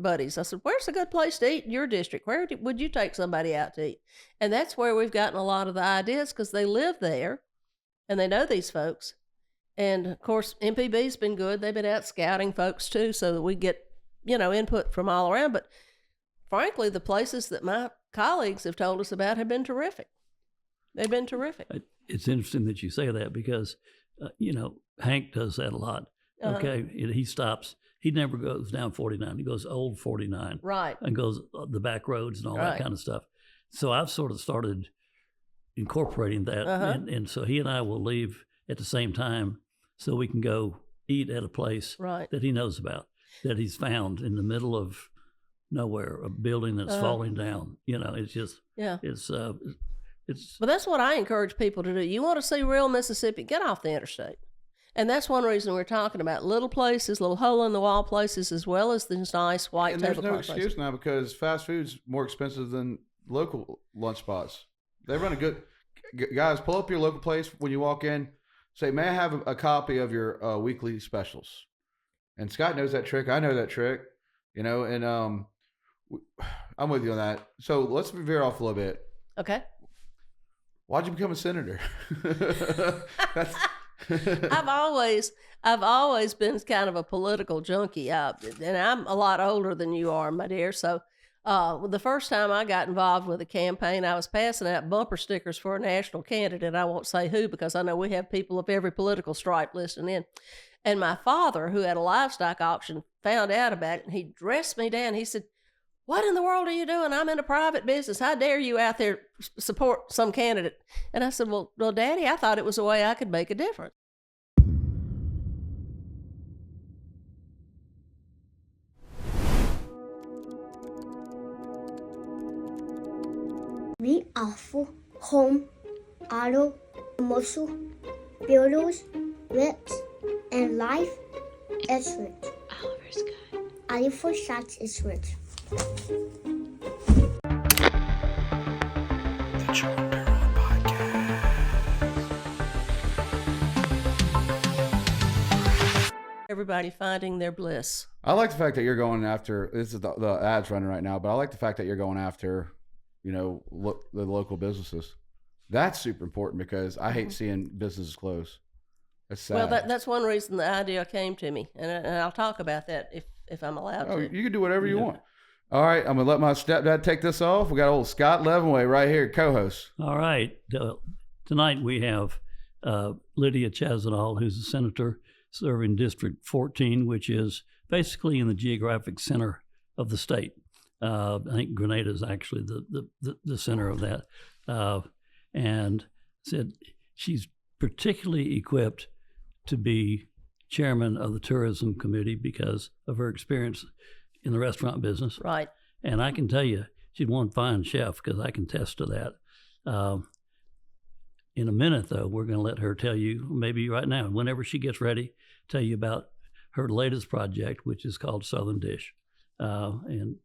buddies. I said, where's a good place to eat in your district? Where would you take somebody out to eat? And that's where we've gotten a lot of the ideas, because they live there and they know these folks. And of course, MPB's been good. They've been out scouting folks too, so that we get, input from all around. But frankly, the places that my colleagues have told us about have been terrific. They've been terrific. It's interesting that you say that because, Hank does that a lot. Okay. He stops. He never goes down 49. He goes old 49. Right. And goes the back roads and all that kind of stuff. So I've sort of started incorporating that. And so he and I will leave at the same time so we can go eat at a place that he knows about, that he's found in the middle of nowhere, a building that's falling down. It's just, it's. Well, that's what I encourage people to do. You want to see real Mississippi, get off the interstate. And that's one reason we're talking about little places, little hole-in-the-wall places, as well as these nice white tablecloth places. And there's no excuse now, because fast food's more expensive than local lunch spots. They run a good... Guys, pull up your local place when you walk in. Say, may I have a copy of your weekly specials? And Scott knows that trick. I know that trick. And I'm with you on that. So let's veer off a little bit. Okay. Why'd you become a senator? That's... I've always been kind of a political junkie, and I'm a lot older than you are, my dear. So the first time I got involved with a campaign, I was passing out bumper stickers for a national candidate. I won't say who, because I know we have people of every political stripe listening in. And my father, who had a livestock auction, found out about it, and he dressed me down. He said, "What in the world are you doing? I'm in a private business. How dare you out there support some candidate?" And I said, well, Daddy, I thought it was a way I could make a difference. We offer home, auto, commercial, builders, reps, and life insurance. Oliver's good. Oliver Shots Insurance. Everybody finding their bliss. I like the fact that you're going after, this is the ads running right now, but I like the fact that you're going after, the local businesses. That's super important, because I hate seeing businesses close. That's sad. Well, that's one reason the idea came to me, and I'll talk about that if I'm allowed to. You can do whatever you want. All right, I'm going to let my stepdad take this off. We got old Scott Levanway right here, co-host. All right. Tonight we have Lydia Chassaniol, who's a senator serving District 14, which is basically in the geographic center of the state. I think Grenada is actually the center of that. And said she's particularly equipped to be chairman of the tourism committee because of her experience in the restaurant business. Right. And I can tell you, she's one fine chef, because I can attest to that. In a minute, though, we're going to let her tell you, maybe right now, whenever she gets ready, tell you about her latest project, which is called Sourthen Dish. And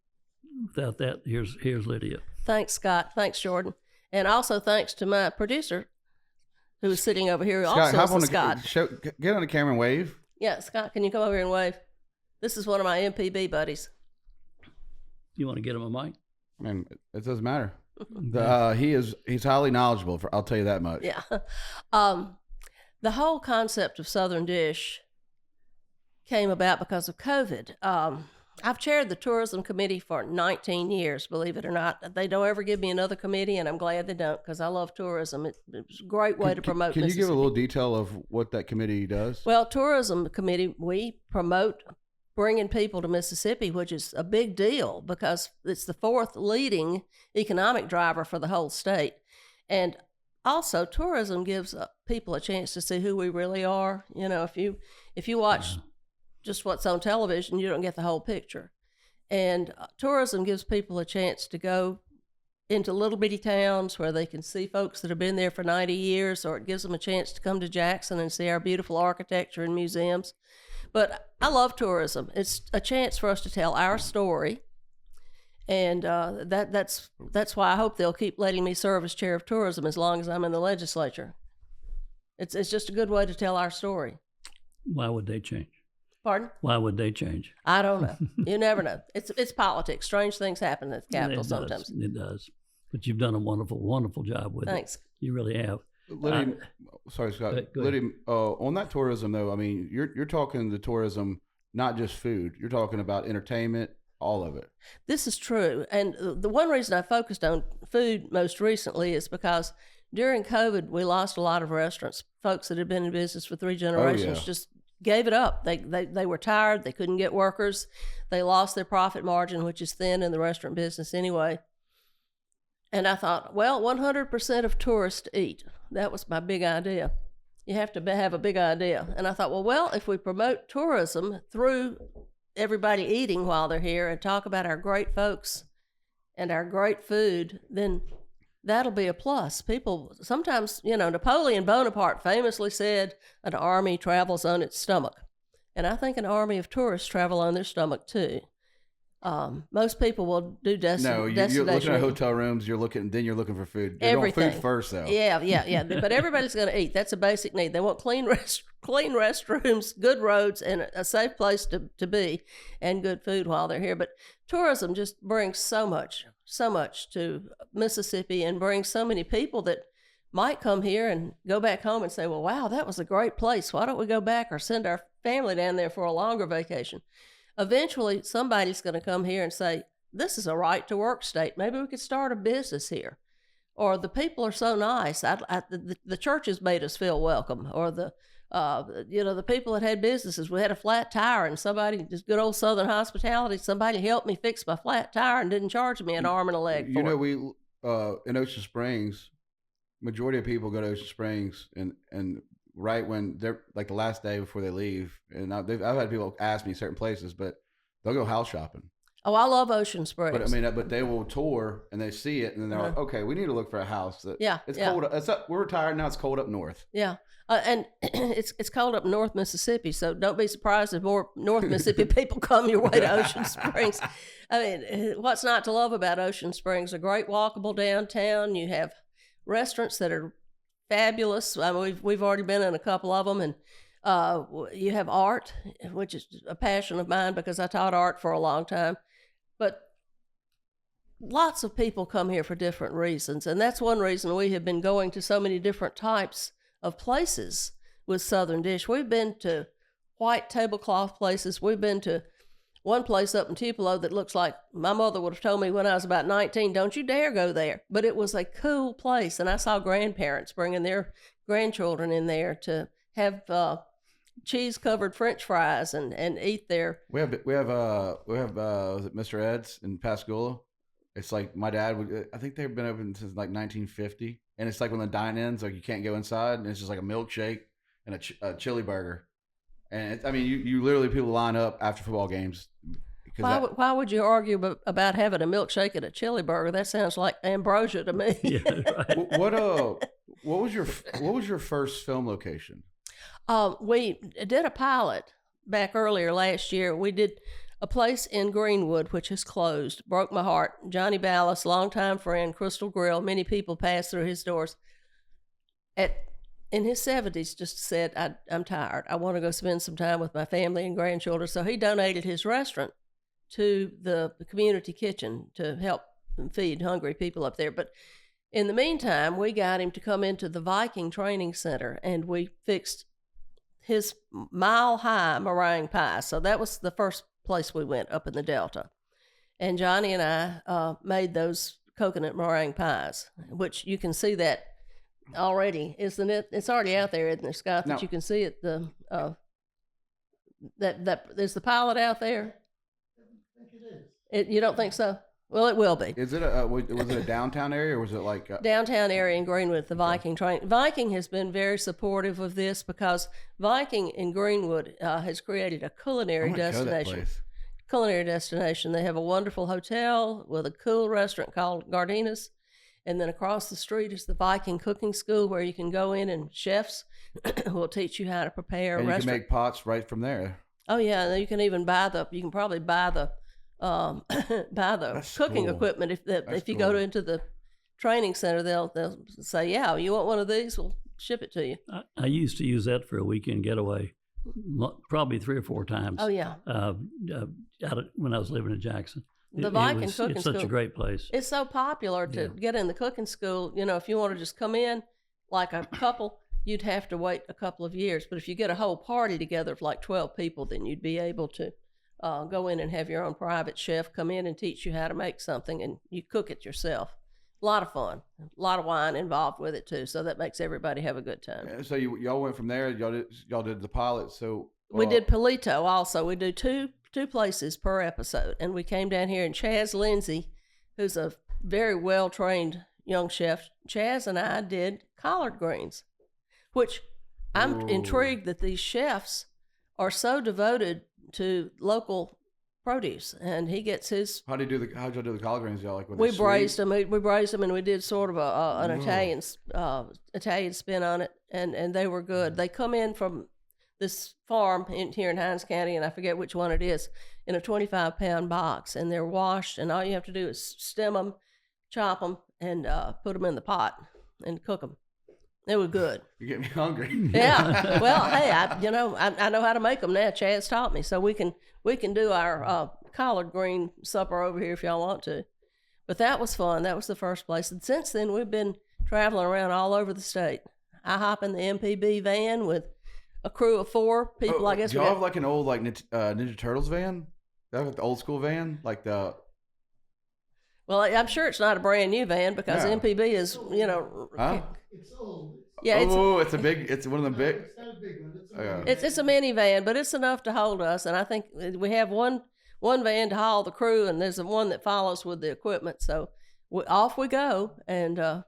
without that, here's Lydia. Thanks, Scott. Thanks, Jordan. And also thanks to my producer, who is sitting over here, Scott, also Scott. Get on the camera and wave. Yeah, Scott, can you come over here and wave? This is one of my MPB buddies. You want to get him a mic? I mean, it doesn't matter. He's highly knowledgeable. I'll tell you that much. Yeah. The whole concept of Sourthen Dish came about because of COVID. I've chaired the tourism committee for 19 years, believe it or not. They don't ever give me another committee, and I'm glad they don't, because I love tourism. It's a great way to promote Can you Mississippi. give a little detail of what that committee does? Well, tourism committee, we promote bringing people to Mississippi, which is a big deal because it's the fourth leading economic driver for the whole state. And also, tourism gives people a chance to see who we really are. If you watch just what's on television, you don't get the whole picture. And tourism gives people a chance to go into little bitty towns where they can see folks that have been there for 90 years, or it gives them a chance to come to Jackson and see our beautiful architecture and museums. But I love tourism. It's a chance for us to tell our story. And that's why I hope they'll keep letting me serve as chair of tourism as long as I'm in the legislature. It's just a good way to tell our story. Why would they change? Pardon? Why would they change? I don't know. You never know. It's politics. Strange things happen at the Capitol sometimes. It does. But you've done a wonderful, wonderful job with Thanks. it. You really have. Lydia, sorry, Scott. go ahead. Lydia, on that tourism though, I mean, you're talking the tourism, not just food. You're talking about entertainment, all of it. This is true. And the one reason I focused on food most recently is because during COVID, we lost a lot of restaurants. Folks that had been in business for 3 generations just gave it up. They were tired. They couldn't get workers. They lost their profit margin, which is thin in the restaurant business anyway. And I thought, well, 100% of tourists eat. That was my big idea. You have to have a big idea. And I thought, well, if we promote tourism through everybody eating while they're here and talk about our great folks and our great food, then that'll be a plus. People sometimes, Napoleon Bonaparte famously said, an army travels on its stomach. And I think an army of tourists travel on their stomach too. Most people will do No, you're looking at hotel rooms. You're looking for food. You're Everything. going food first, though. Yeah. But everybody's going to eat. That's a basic need. They want clean restrooms, good roads, and a safe place to be, and good food while they're here. But tourism just brings so much to Mississippi, and brings so many people that might come here and go back home and say, well, wow, that was a great place. Why don't we go back or send our family down there for a longer vacation? Eventually, somebody's going to come here and say, this is a right-to-work state. Maybe we could start a business here. Or the people are so nice. The churches made us feel welcome. Or the people that had businesses. We had a flat tire, and somebody, just good old Southern hospitality, somebody helped me fix my flat tire and didn't charge me an arm and a leg for it. We in Ocean Springs, majority of people go to Ocean Springs and right when they're like the last day before they leave, and I've had people ask me certain places, but they'll go house shopping. Oh, I love Ocean Springs. But I mean, but they will tour and they see it, and then they're like, okay, we need to look for a house that. It's cold. We're retired now. It's cold up north. Yeah. And it's cold up North Mississippi, so don't be surprised if more North Mississippi people come your way to Ocean Springs. I mean, what's not to love about Ocean Springs? A great walkable downtown. You have restaurants that are fabulous. I mean, we've already been in a couple of them, and you have art, which is a passion of mine because I taught art for a long time. But lots of people come here for different reasons, and that's one reason we have been going to so many different types of places with Sourthen Dish. We've been to white tablecloth places. We've been to one place up in Tupelo that looks like my mother would have told me when I was about 19, don't you dare go there. But it was a cool place, and I saw grandparents bringing their grandchildren in there to have cheese-covered French fries and eat there. We have was it Mr. Ed's in Pascagoula? It's like my dad I think they've been open since like 1950, and it's like when the dine-ins, like you can't go inside, and it's just like a milkshake and a chili burger. And you literally, people line up after football games. Why would you argue about having a milkshake and a chili burger? That sounds like ambrosia to me. Yeah, right. What was your first film location? We did a pilot back earlier last year. We did a place in Greenwood, which has closed. Broke my heart. Johnny Ballas, longtime friend, Crystal Grill. Many people passed through his doors. In his 70s, just said, I'm tired. I want to go spend some time with my family and grandchildren. So he donated his restaurant to the community kitchen to help feed hungry people up there. But in the meantime, we got him to come into the Viking Training Center, and we fixed his mile-high meringue pie. So that was the first place we went up in the Delta. And Johnny and I made those coconut meringue pies, which you can see that already, isn't it? It's already out there, isn't there, Scott? That you can see it. That there's the pilot out there. I think it is. You don't think so? Well, it will be. Is it was it a downtown area, or was it like downtown area in Greenwood? The Viking train. Viking has been very supportive of this because Viking in Greenwood has created a culinary destination. Culinary destination. They have a wonderful hotel with a cool restaurant called Gardina's. And then across the street is the Viking Cooking School, where you can go in and chefs will teach you how to prepare. And you can make pots right from there. Oh yeah, and you can even you can probably buy the cooking equipment if you go into the training center. They'll say, yeah, you want one of these? We'll ship it to you. I used to use that for a weekend getaway. probably 3 or 4 times. Oh yeah, When I was living in Jackson. the Viking cooking It's school. such a great place. It's so popular to get in the cooking school. You know, if you want to just come in like a couple, you'd have to wait a couple of years. But if you get a whole party together of like 12 people, then you'd be able to go in and have your own private chef come in and teach you how to make something, and you cook it yourself. A lot of fun, a lot of wine involved with it too. So that makes everybody have a good time. Yeah, so y'all went from there. Y'all did the pilot. So We did Polito also. We do two places per episode. And we came down here, and Chaz Lindsay, who's a very well-trained young chef, Chaz and I did collard greens, which I'm intrigued that these chefs are so devoted to local produce. And he gets his... How'd y'all do the collard greens? Y'all like We braised them. We braised them, and we did sort of an Italian spin on it, and they were good. They come in from this farm here in Hinds County, and I forget which one it is, in a 25-pound box, and they're washed, and all you have to do is stem them, chop them, and put them in the pot and cook them. They were good. You get me hungry. Yeah. Well, hey, I know how to make them now. Chad's taught me, so we can do our collard green supper over here if y'all want to. But that was fun. That was the first place, and since then we've been traveling around all over the state. I hop in the MPB van with a crew of 4 people. I guess do y'all have like an old like Ninja Turtles van? That like the old school van, like the. Well, I'm sure it's not a brand new van because MPB is, Huh? It's old. Yeah, it's one of them big. It's not a big one. It's a minivan, but it's enough to hold us. And I think we have one van to haul the crew, and there's one that follows with the equipment. So off we go, and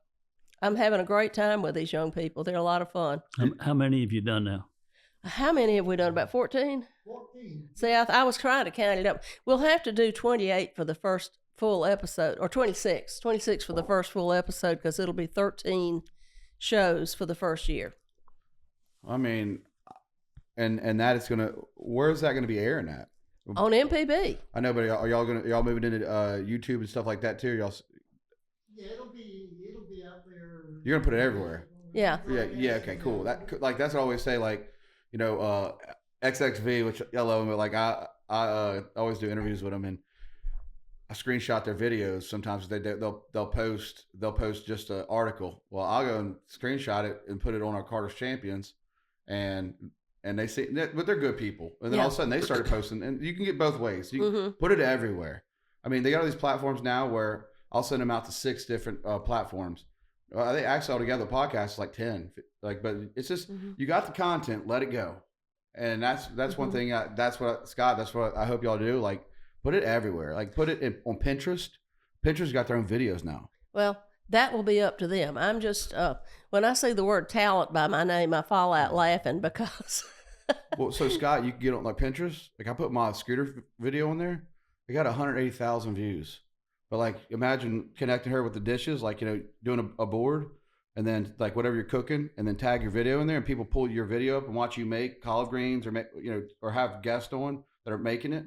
I'm having a great time with these young people. They're a lot of fun. How many have you done now? How many have we done? About 14? 14. See, I was trying to count it up. We'll have to do 28 for the first full episode, or 26 for the first full episode, because it'll be 13 shows for the first year. I mean, and that is gonna. Where is that gonna be airing at? On MPB. I know, but are y'all moving into YouTube and stuff like that too? Y'all. Yeah, it'll be out there. You're gonna put it everywhere. Yeah. Yeah. Okay. Cool. That's what I always say. Like, XXV, which I love him, but like I always do interviews with them, and I screenshot their videos. Sometimes they'll post just an article. Well, I'll go and screenshot it and put it on our Carter's Champions, and they see, but they're good people. And then all of a sudden they started posting, and you can get both ways. You can put it everywhere. I mean, they got all these platforms now where I'll send them out to 6 different platforms. They actually altogether the podcast is like 10. Like, but it's just you got the content, let it go, and that's one thing. That's what I hope y'all do. Like, put it everywhere. Like, put it on Pinterest. Pinterest got their own videos now. Well, that will be up to them. I'm just when I see the word talent by my name, I fall out laughing because. Well, so Scott, you can get on like Pinterest. Like, I put my scooter video on there. It got 180,000 views. But like, imagine connecting her with the dishes, like, doing a board, and then like whatever you're cooking, and then tag your video in there, and people pull your video up and watch you make collard greens, or or have guests on that are making it.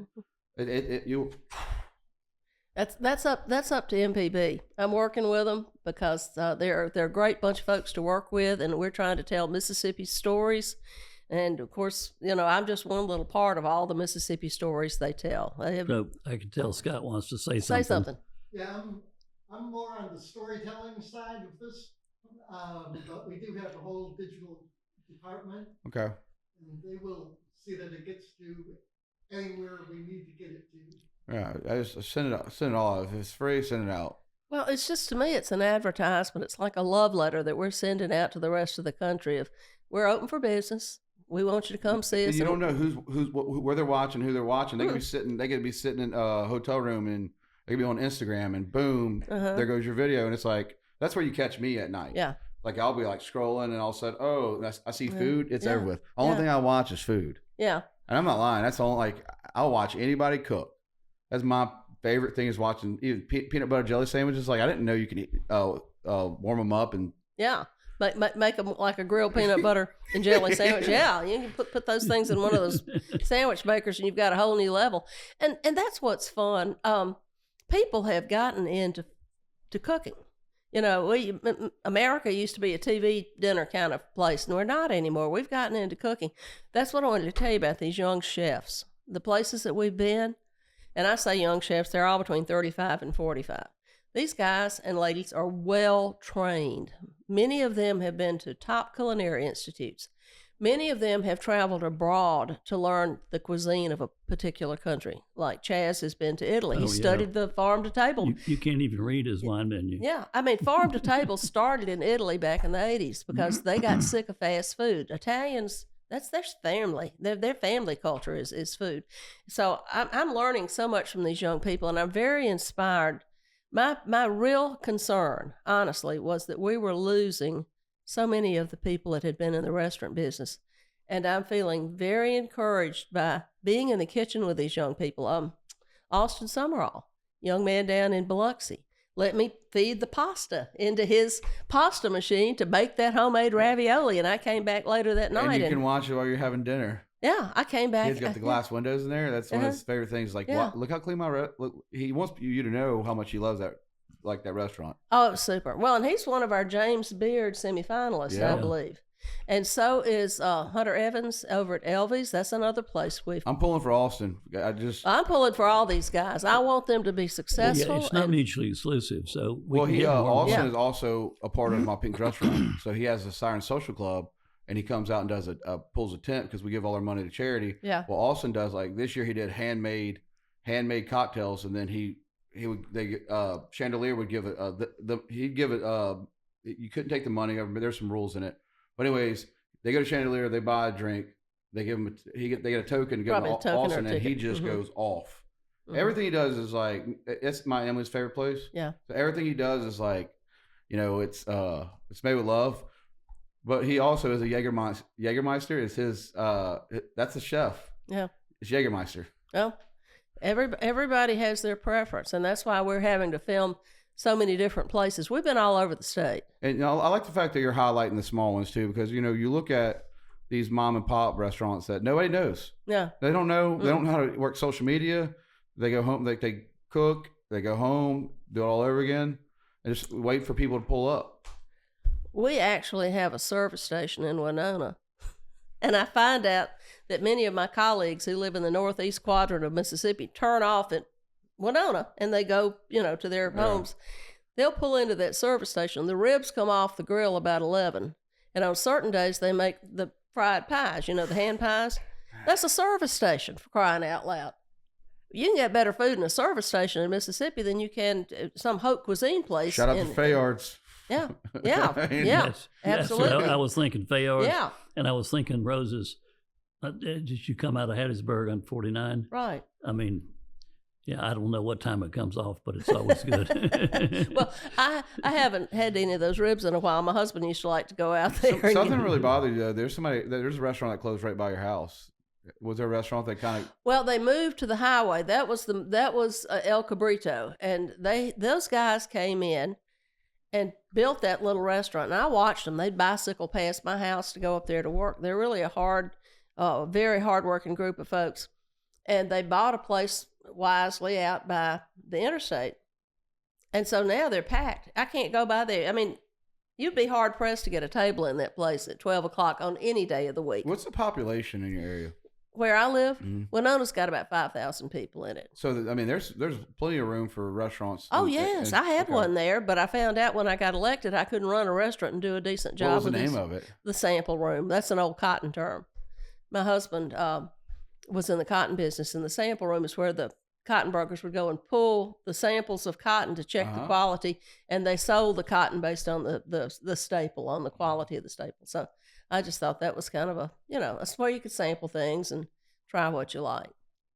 That's up to MPB. I'm working with them because they're a great bunch of folks to work with, and we're trying to tell Mississippi stories. And of course, I'm just one little part of all the Mississippi stories they tell. So I can tell Scott wants to say something. Say something. Yeah, I'm more on the storytelling side of this, but we do have a whole digital department. Okay. And they will see that it gets to anywhere we need to get it to. Yeah, I just send it all out. If it's free, send it out. Well, it's just, to me, it's an advertisement. It's like a love letter that we're sending out to the rest of the country of, we're open for business. We want you to come see us. You don't know where they're watching, who they're watching. They could be sitting in a hotel room, and they could be on Instagram, and boom, there goes your video. And it's like, that's where you catch me at night. Yeah. Like, I'll be like scrolling, and all of a sudden, I see food. It's over with. Only thing I watch is food. Yeah. And I'm not lying. That's the only, like, I'll watch anybody cook. That's my favorite thing, is watching even peanut butter jelly sandwiches. Like, I didn't know you could eat, warm them up and. Yeah. Make them like a grilled peanut butter and jelly sandwich. Yeah, you can put those things in one of those sandwich makers, and you've got a whole new level. And that's what's fun. People have gotten into cooking. You know, America used to be a TV dinner kind of place, and we're not anymore. We've gotten into cooking. That's what I wanted to tell you about these young chefs. The places that we've been, and I say young chefs, they're all between 35 and 45. These guys and ladies are well trained. Many of them have been to top culinary institutes. Many of them have traveled abroad to learn the cuisine of a particular country. Like Chaz has been to Italy. He studied the farm to table. You can't even read his wine menu. Yeah. I mean, farm to table started in Italy back in the 80s because they got sick of fast food. Italians, that's their family. Their family culture is food. So I'm learning so much from these young people, and I'm very inspired. My real concern, honestly, was that we were losing so many of the people that had been in the restaurant business. And I'm feeling very encouraged by being in the kitchen with these young people. Austin Summerall, young man down in Biloxi, let me feed the pasta into his pasta machine to make that homemade ravioli. And I came back later that night. And you can watch it while you're having dinner. Yeah, I came back. He's got the glass windows in there. That's one of his favorite things. Like, Yeah. look how clean look, he wants you to know how much he loves that restaurant. Oh, it was super. Well, and he's one of our James Beard semifinalists, Yeah. I believe. And so is Hunter Evans over at Elvy's. That's another place I'm pulling for Austin. I'm pulling for all these guys. I want them to be successful. It's not mutually exclusive. So Austin is also a part of my Pink's restaurant. So he has a Siren Social Club, and he comes out and does pulls a tent because we give all our money to charity. Yeah. Well, Austin does, like this year he did handmade cocktails, and then Chandelier would give it he'd give it you couldn't take the money. There's some rules in it. But anyways, they go to Chandelier, they buy a drink, they give him they get a token to give him Austin, and he just goes off. Mm-hmm. Everything he does is like, it's my Emily's favorite place. Yeah. So everything he does is like, it's made with love. But he also is a Jägermeister. Jägermeister is his that's the chef. Yeah. It's Jägermeister. Well, everybody has their preference, and that's why we're having to film so many different places. We've been all over the state. And I like the fact that you're highlighting the small ones too, because you look at these mom and pop restaurants that nobody knows. Yeah. They don't know. They don't know how to work social media. They go home. They cook. They go home. Do it all over again, and just wait for people to pull up. We actually have a service station in Winona, and I find out that many of my colleagues who live in the northeast quadrant of Mississippi turn off at Winona, and they go, to their homes. They'll pull into that service station. The ribs come off the grill about 11, and on certain days they make the fried pies, the hand pies. That's a service station, for crying out loud. You can get better food in a service station in Mississippi than you can some haute cuisine place. Shout out to Fayards. Yeah, Yes, absolutely. I was thinking Fayard. Yeah. And I was thinking Rose's. Did you come out of Hattiesburg on 49? Right. I mean, I don't know what time it comes off, but it's always good. Well, I haven't had any of those ribs in a while. My husband used to like to go out there. Something really bothered you, though. There's a restaurant that closed right by your house. Was there a restaurant that kind of? Well, they moved to the highway. That was El Cabrito, and those guys came in and built that little restaurant. And I watched them. They'd bicycle past my house to go up there to work. They're really a very hard-working group of folks. And they bought a place wisely out by the interstate. And so now they're packed. I can't go by there. I mean, you'd be hard-pressed to get a table in that place at 12 o'clock on any day of the week. What's the population in your area? Where I live, Winona's got about 5,000 people in it. So, there's plenty of room for restaurants. Oh, yes. I had one there, but I found out when I got elected I couldn't run a restaurant and do a decent job. What was the name of it? The Sample Room. That's an old cotton term. My husband was in the cotton business, and the Sample Room is where the cotton brokers would go and pull the samples of cotton to check the quality, and they sold the cotton based on the staple, on the quality of the staple. So I just thought that was kind of that's where you could sample things and try what you like.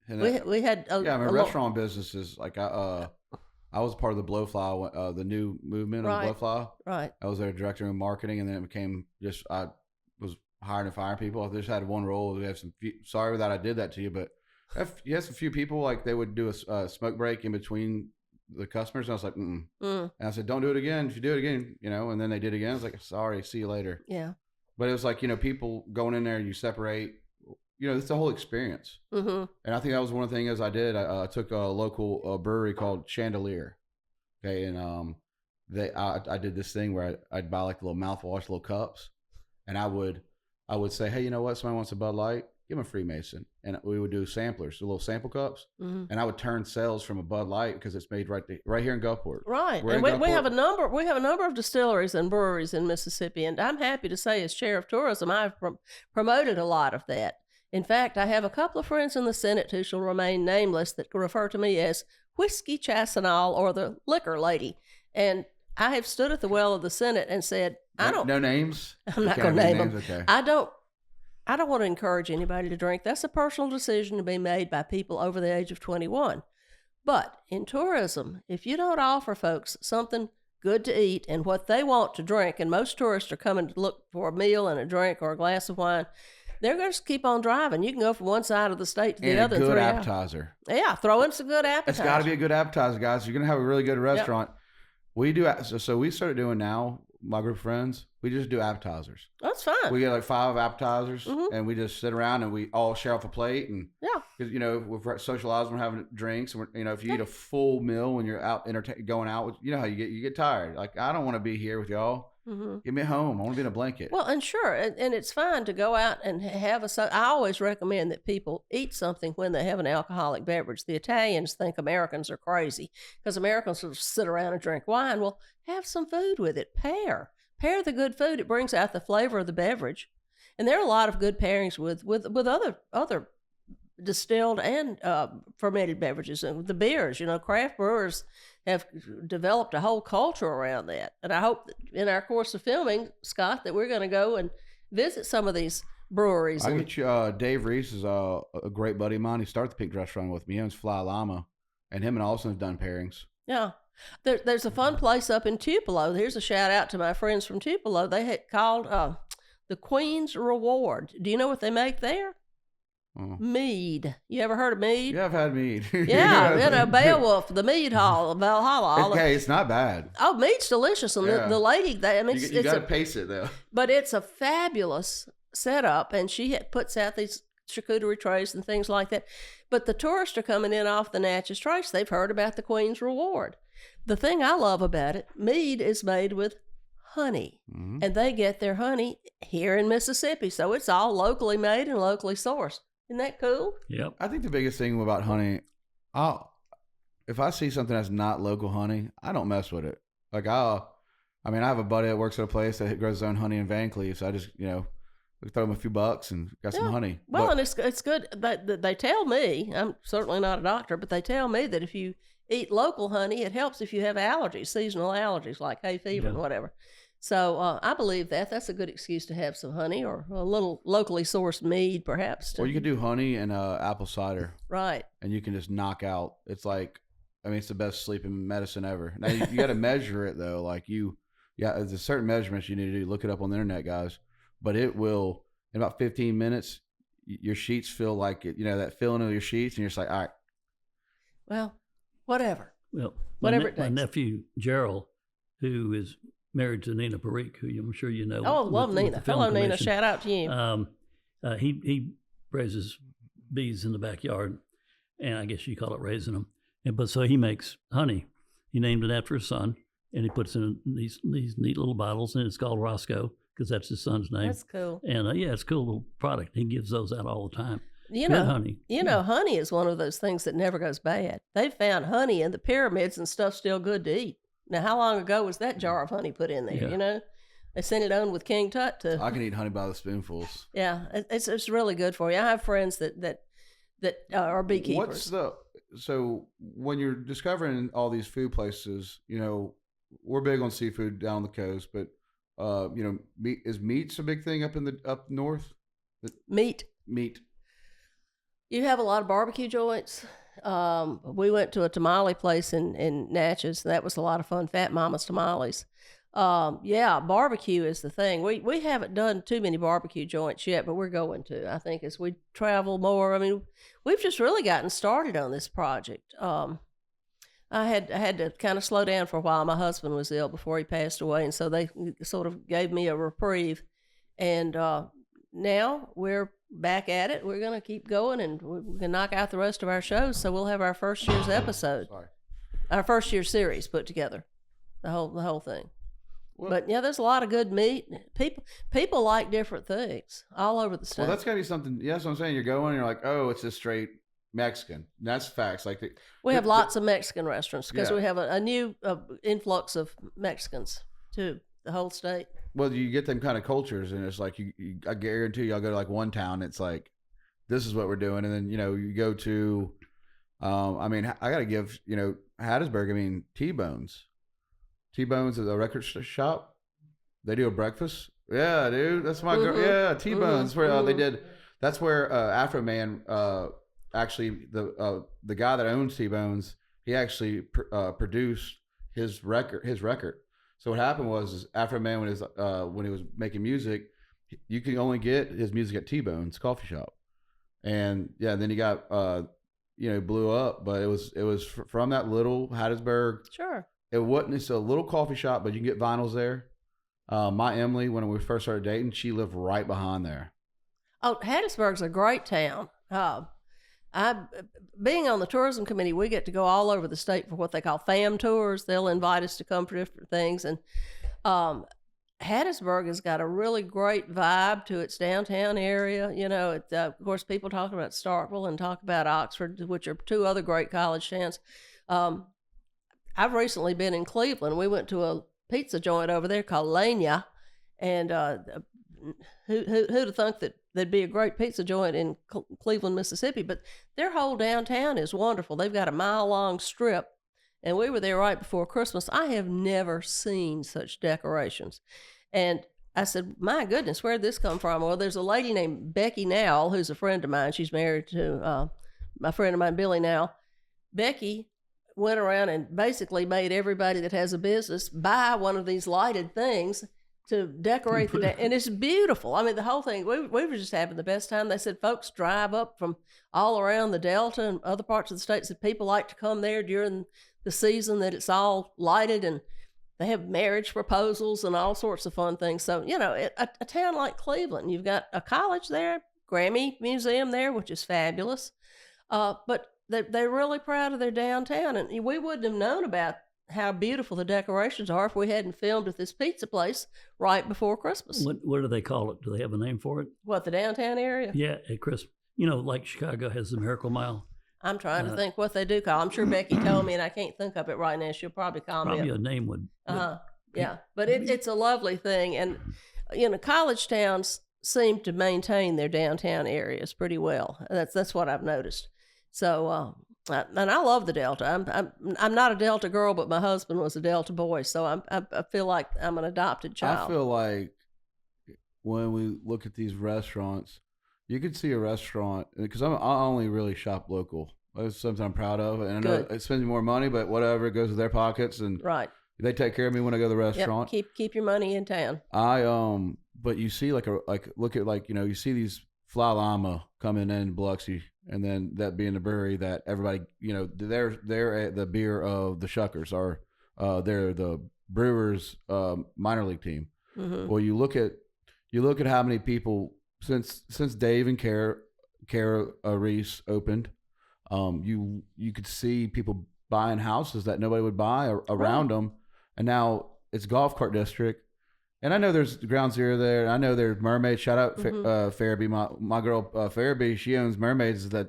And we had restaurant businesses, like I was part of the Blowfly, the new movement of the Blowfly. Right. I was their director of marketing, and then it became I was hiring and firing people. I just had one role. We have sorry that I did that to you, but you have a few people, like they would do a smoke break in between the customers, and I was like, And I said, don't do it again. If you do it again, and then they did it again. I was like, sorry, see you later. Yeah. But it was like, people going in there, you separate, it's the whole experience. Mm-hmm. And I think that was one of the things I did. I took a local brewery called Chandelier. Okay. And I did this thing where I'd buy like little mouthwash, little cups, and I would say, hey, you know what? Somebody wants a Bud Light, give them a Freemason, and we would do samplers, so little sample cups, and I would turn sales from a Bud Light because it's made right here in Gulfport. Right, We're and in we Gulfport. have a number of distilleries and breweries in Mississippi, and I'm happy to say, as chair of tourism, I've promoted a lot of that. In fact, I have a couple of friends in the Senate who shall remain nameless that refer to me as Whiskey Chassaniol or the liquor lady, and I have stood at the well of the Senate and said, No names. I'm not going to name them. Okay. I don't want to encourage anybody to drink. That's a personal decision to be made by people over the age of 21. But in tourism, if you don't offer folks something good to eat and what they want to drink, and most tourists are coming to look for a meal and a drink or a glass of wine, they're going to keep on driving. You can go from one side of the state to the And other a in good 3 hours. appetizer. Yeah, throw in some good appetizers. It's got to be a good appetizer, guys. You're gonna have a really good restaurant. We do so we started doing now. My group of friends, we just do appetizers. That's fine. We get like 5 appetizers, and we just sit around and we all share off a plate. And because we're socializing, we're having drinks, and if you eat a full meal when you're out going out, with, how you get tired. Like, I don't want to be here with y'all. Get me home. I want to be in a blanket. Well, and sure, and it's fine to go out and have I always recommend that people eat something when they have an alcoholic beverage. The Italians think Americans are crazy because Americans will sit around and drink wine. Well, have some food with it. Pair the good food. It brings out the flavor of the beverage, and there are a lot of good pairings with other distilled and fermented beverages and the beers. Craft brewers have developed a whole culture around that. And I hope that in our course of filming, Scott, that we're going to go and visit some of these breweries. I get you, Dave Reese is a great buddy of mine. He started the Pink Restaurant with me. He owns Fly Llama, and him and Austin have done pairings. Yeah. There's a fun place up in Tupelo. Here's a shout out to my friends from Tupelo. They had called the Queen's Reward. Do you know what they make there? Mead. You ever heard of mead? Yeah, I've had mead. Yeah, Beowulf, the Mead Hall, Valhalla. Okay, it's not bad. Oh, mead's delicious. And the lady, you got to pace it, though. But it's a fabulous setup, and she puts out these charcuterie trays and things like that. But the tourists are coming in off the Natchez Trace. They've heard about the Queen's Reward. The thing I love about it, mead is made with honey, and they get their honey here in Mississippi. So it's all locally made and locally sourced. Isn't that cool? Yep. I think the biggest thing about honey, if I see something that's not local honey, I don't mess with it. Like I have a buddy that works at a place that grows his own honey in Van Cleve, so I just throw him a few bucks and got some honey. Well, and it's good. They tell me, I'm certainly not a doctor, but they tell me that if you eat local honey, it helps if you have allergies, seasonal allergies like hay fever and whatever. So I believe that's a good excuse to have some honey or a little locally sourced mead, perhaps. Or you could do honey and apple cider. Right. And you can just knock out. It's like, it's the best sleeping medicine ever. Now, you got to measure it, though. Like there's a certain measurements you need to do. Look it up on the internet, guys. But it will, in about 15 minutes, your sheets feel like it, that feeling of your sheets, and you're just like, all right. Well, whatever. Well, whatever it takes. My nephew, Gerald, who is married to Nina Parikh, who I'm sure you know. Oh, love Nina. Hello, Nina. Shout out to you. He raises bees in the backyard, and I guess you call it raising them. But so he makes honey. He named it after his son, and he puts it in these neat little bottles, and it's called Roscoe because that's his son's name. That's cool. And it's a cool little product. He gives those out all the time. Good honey. Honey is one of those things that never goes bad. They found honey in the pyramids and stuff still good to eat. Now, how long ago was that jar of honey put in there? Yeah. They sent it on with King Tut to. I can eat honey by the spoonfuls. Yeah, it's really good for you. I have friends that are beekeepers. So when you're discovering all these food places, we're big on seafood down the coast, but meat's a big thing up north. Meat. You have a lot of barbecue joints. We went to a tamale place in Natchez. That was a lot of fun. Fat Mama's Tamales. Barbecue is the thing. We haven't done too many barbecue joints yet, but we're going to. I think as we travel more. We've just really gotten started on this project. I had to kind of slow down for a while. My husband was ill before he passed away, and so they sort of gave me a reprieve. And now we're back at it. We're going to keep going, and we can knock out the rest of our shows. So we'll have our first year's episode, our first year series put together. the whole thing. Well, But yeah, there's a lot of good meat. People like different things all over the state. well, that's got to be something. Yeah, that's what I'm saying. You're going, and you're like, oh, it's just straight Mexican. That's facts. Like we have lots of Mexican restaurants because Yeah. we have a new influx of Mexicans to the whole state. Well, you get them kind of cultures, and it's like I guarantee you, I'll go to like one town. It's like, this is what we're doing, and then you go to, I mean, I got to give Hattiesburg. I mean, T-Bones is a record shop. They do a breakfast. Yeah, dude, that's my girl. Yeah, T-Bones. Where they did. That's where Afro Man. Actually, the guy that owns T-Bones, he actually produced his record. So what happened was Afro Man when he was making music, you could only get his music at T-Bone's coffee shop, and yeah, then he got blew up. But it was from that little Hattiesburg. Sure. It's a little coffee shop, but you can get vinyls there. My Emily, when we first started dating, she lived right behind there. Oh, Hattiesburg's a great town. Being on the tourism committee, we get to go all over the state for what they call fam tours. They'll invite us to come for different things. And Hattiesburg has got a really great vibe to its downtown area. Of course, people talk about Starkville and talk about Oxford, which are two other great college towns. I've recently been in Cleveland. We went to a pizza joint over there called Lania. And who'd have thunk that there'd be a great pizza joint in Cleveland, Mississippi? But their whole downtown is wonderful. They've got a mile-long strip, and we were there right before Christmas. I have never seen such decorations. And I said, my goodness, where'd this come from? Well, there's a lady named Becky Nowell, who's a friend of mine. She's married to my friend of mine, Billy Nowell. Becky went around and basically made everybody that has a business buy one of these lighted things to decorate the day. And it's beautiful. I mean, the whole thing, we were just having the best time. They said folks drive up from all around the Delta and other parts of the state. Said people like to come there during the season that it's all lighted, and they have marriage proposals and all sorts of fun things. So, a town like Cleveland, you've got a college there, Grammy Museum there, which is fabulous. But they're really proud of their downtown. And we wouldn't have known about how beautiful the decorations are if we hadn't filmed at this pizza place right before Christmas. What do they call it? Do they have a name for it? What, the downtown area? Yeah, at Christmas. Like Chicago has the Miracle Mile. I'm trying to think what they do call. I'm sure Becky told me, and I can't think of it right now. She'll probably call me. Probably a name would. Yeah, but it's a lovely thing, and college towns seem to maintain their downtown areas pretty well. That's what I've noticed. So. And I love the Delta. I'm not a Delta girl, but my husband was a Delta boy, so I feel like I'm an adopted child. I feel like when we look at these restaurants, you could see a restaurant, because I only really shop local. That's something I'm proud of, and I know it spends more money, but whatever, it goes to their pockets, and right. They take care of me when I go to the restaurant. Yep, keep your money in town. But you see look at you see these Fly Llama coming in Biloxi. And then that being the brewery that everybody, they're at the beer of the Shuckers, or they're the Brewers minor league team. Mm-hmm. Well, you look at how many people since Dave and Kara Reese opened, you could see people buying houses that nobody would buy around them, and now it's golf cart district. And I know there's Ground Zero there. I know there's Mermaids. Shout out Farabee. My girl Farabee, she owns Mermaids, the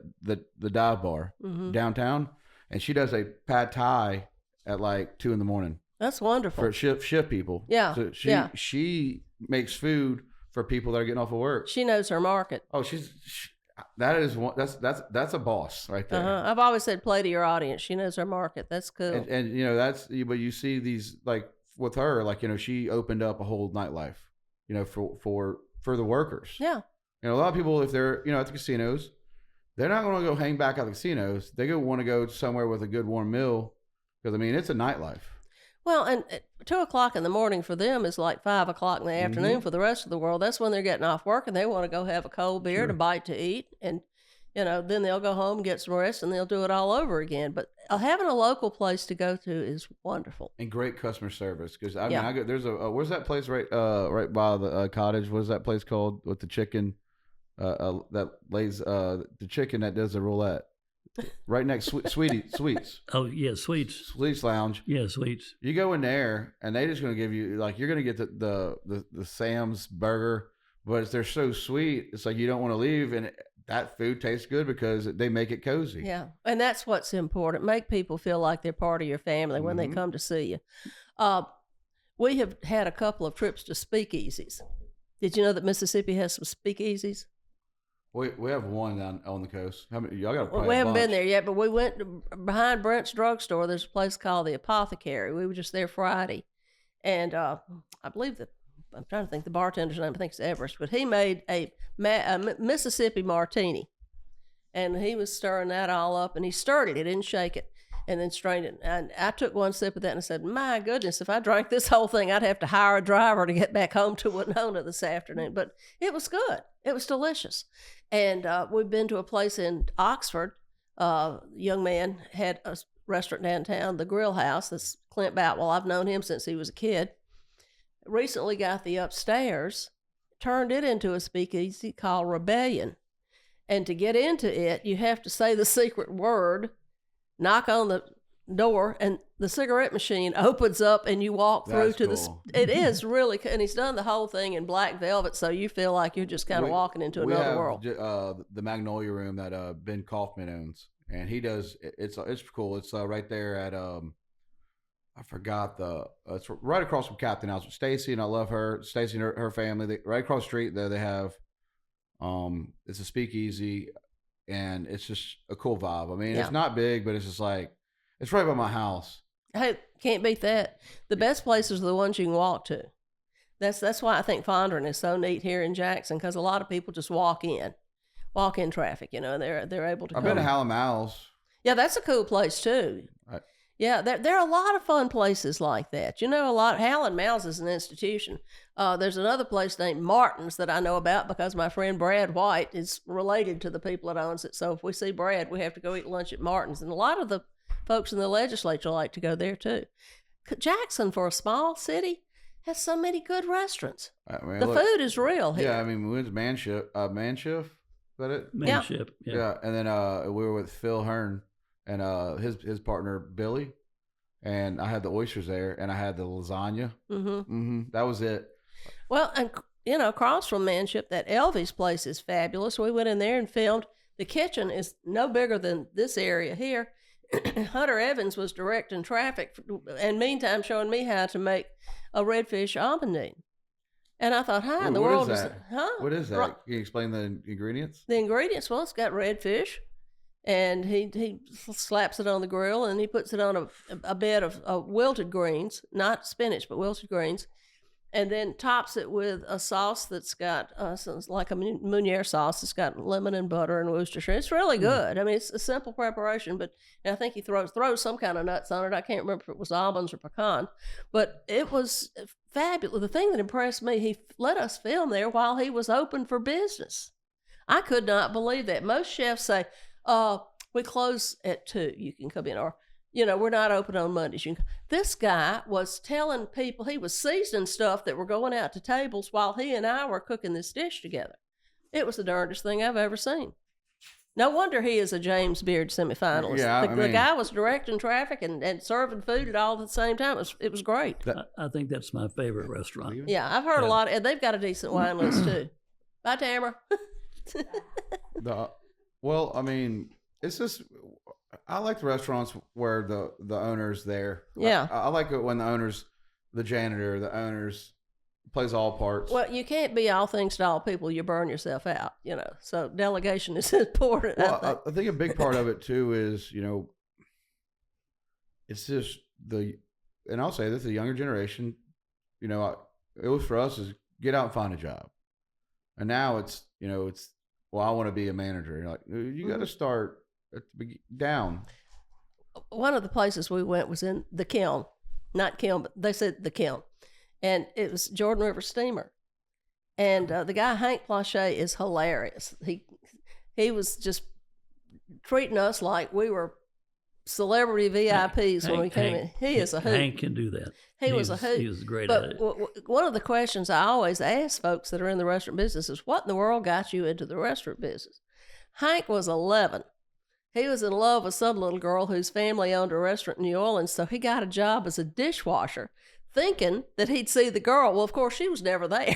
dive bar downtown. And she does a pad thai at like 2 a.m. That's wonderful. For shift people. Yeah. So she makes food for people that are getting off of work. She knows her market. Oh, that's a boss right there. I've always said play to your audience. She knows her market. That's cool. And but you see these like, with her, she opened up a whole nightlife, for the workers. Yeah. A lot of people, if they're, at the casinos, they're not going to go hang back at the casinos. They want to go somewhere with a good warm meal, because it's a nightlife. Well, and 2 o'clock in the morning for them is like 5 o'clock in the afternoon for the rest of the world. That's when they're getting off work and they want to go have a cold beer and a bite to eat, and then they'll go home, get some rest, and they'll do it all over again. But having a local place to go to is wonderful. And great customer service. Because I go, there's where's that place right by the cottage? What is that place called with the chicken that lays the chicken that does the roulette? right next Sweets Oh yeah, sweets. Sweets Lounge. Yeah, sweets. You go in there, and they're just going to give you like you're going to get the Sam's burger, but they're so sweet. It's like you don't want to leave, and that food tastes good because they make it cozy. Yeah, and that's what's important. Make people feel like they're part of your family when they come to see you. We have had a couple of trips to speakeasies. Did you know that Mississippi has some speakeasies? We have one down on the coast. How many, y'all got? Well, we haven't been there yet, but we went behind Brent's drugstore. There's a place called the Apothecary. We were just there Friday, and I believe I'm trying to think the bartender's name. I think it's Everest, but he made a Mississippi martini, and he was stirring that all up, and he stirred it. He didn't shake it, and then strained it. And I took one sip of that and I said, "My goodness, if I drank this whole thing, I'd have to hire a driver to get back home to Winona this afternoon." But it was good. It was delicious. And we've been to a place in Oxford. A young man had a restaurant downtown, the Grill House. That's Clint Boutwell. I've known him since he was a kid. Recently got the upstairs, turned it into a speakeasy called Rebellion. And to get into it, you have to say the secret word, knock on the door, and the cigarette machine opens up and you walk through That's to cool. it is really, and he's done the whole thing in black velvet, so you feel like you're just kind of walking into another world. The Magnolia Room that Ben Kaufman owns, and he does. It's cool. It's right there at I forgot it's right across from Captain House. Stacy, and I love her. Stacy and her family. Right across the street there, they have it's a speakeasy, and it's just a cool vibe. I mean, It's not big, but it's just like it's right by my house. Hey, can't beat that. The best places are the ones you can walk to. That's why I think Fondren is so neat here in Jackson, because a lot of people just walk in traffic. You know, they're able to. I've been to Hal and Mal's. Yeah, that's a cool place too. Right. Yeah, there are a lot of fun places like that. You know, Hal and Mal's is an institution. There's another place named Martin's that I know about because my friend Brad White is related to the people that owns it. So if we see Brad, we have to go eat lunch at Martin's. And a lot of the folks in the legislature like to go there too. Jackson, for a small city, has so many good restaurants. The food is real here. Yeah, I mean, we went to Manship. Is that it? Manship. Yeah, and then we were with Phil Hearn and his partner Billy, and I had the oysters there, and I had the lasagna. That was it. Well, and you know, across from Manship, that Elvy's place is fabulous. We went in there and filmed. The kitchen is no bigger than this area here. Hunter Evans was directing traffic, and meantime showing me how to make a redfish almondine. And I thought, how in the world is that? What is that? Can you explain the ingredients? The ingredients, well, it's got redfish, and he slaps it on the grill, and he puts it on a bed of wilted greens, not spinach, but wilted greens, and then tops it with a sauce that's got, it's like a Meunier sauce. It's got lemon and butter and Worcestershire. It's really good. I mean, it's a simple preparation, but I think he throws some kind of nuts on it. I can't remember if it was almonds or pecan, but it was fabulous. The thing that impressed me, he let us film there while he was open for business. I could not believe that. Most chefs say, we close at 2. You can come in, or, you know, we're not open on Mondays. This guy was telling people, he was seasoning stuff that were going out to tables while he and I were cooking this dish together. It was the darndest thing I've ever seen. No wonder he is a James Beard semifinalist. Yeah, the guy was directing traffic and serving food at all at the same time. It was great. I think that's my favorite restaurant. Yeah, I've heard a lot, and they've got a decent wine list too. Bye, Tamara. Well, I mean, it's just, I like the restaurants where the owner's there. Yeah. I like it when the janitor, the owners plays all parts. Well, you can't be all things to all people. You burn yourself out, you know. So delegation is important. Well, I think a big part of it too is, you know, it's just and I'll say this, the younger generation, you know, it was for us is get out and find a job. And now it's, you know, well, I want to be a manager. You're like, you got to start down. One of the places we went was in the kiln, not kiln, but they said the kiln, and it was Jordan River Steamer, and the guy Hank Plache is hilarious. He was just treating us like we were celebrity VIPs when we came in. He is a hoot. Hank can do that. He was a hoot. He was great but at it. One of the questions I always ask folks that are in the restaurant business is, what in the world got you into the restaurant business? Hank was 11. he was in love with some little girl whose family owned a restaurant in New Orleans, so he got a job as a dishwasher, thinking that he'd see the girl. Well, of course, she was never there.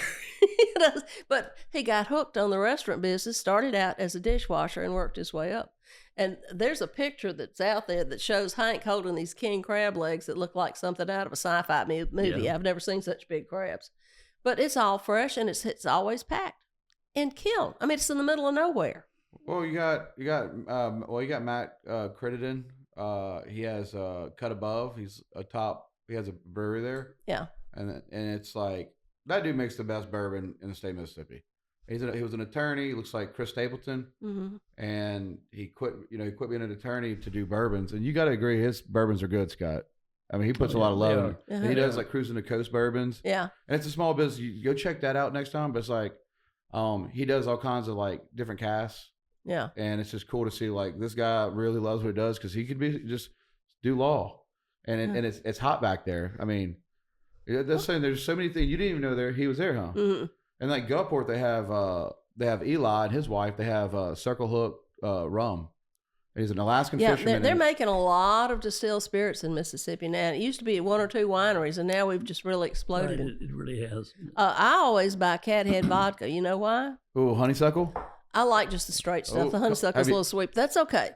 But he got hooked on the restaurant business, started out as a dishwasher, and worked his way up. And there's a picture that's out there that shows Hank holding these king crab legs that look like something out of a sci-fi movie. Yeah. I've never seen such big crabs. But it's all fresh, and it's always packed and killed. I mean, it's in the middle of nowhere. Well, you got Matt Crittenden. He has Cut Above. He's a top. He has a brewery there. Yeah. And it's like that dude makes the best bourbon in the state of Mississippi. He was an attorney. He looks like Chris Stapleton, and he quit. He quit being an attorney to do bourbons. And you got to agree, his bourbons are good, Scott. I mean, he puts a lot of love in it. And he does like cruising the coast bourbons. Yeah. And it's a small business. You go check that out next time. But it's like, he does all kinds of like different casts. Yeah. And it's just cool to see like this guy really loves what he does because he could be just do law, and it's hot back there. I mean, that's saying there's so many things you didn't even know he was there, huh? Mm-hmm. And like Gulfport, they have Eli and his wife. They have Circle Hook rum. He's an Alaskan fisherman. They're making a lot of distilled spirits in Mississippi now. It used to be at 1 or 2 wineries, and now we've just really exploded. Right, it really has. I always buy Cathead vodka. You know why? Oh, honeysuckle. I like just the straight stuff. The honeysuckle's a little sweet. But that's okay.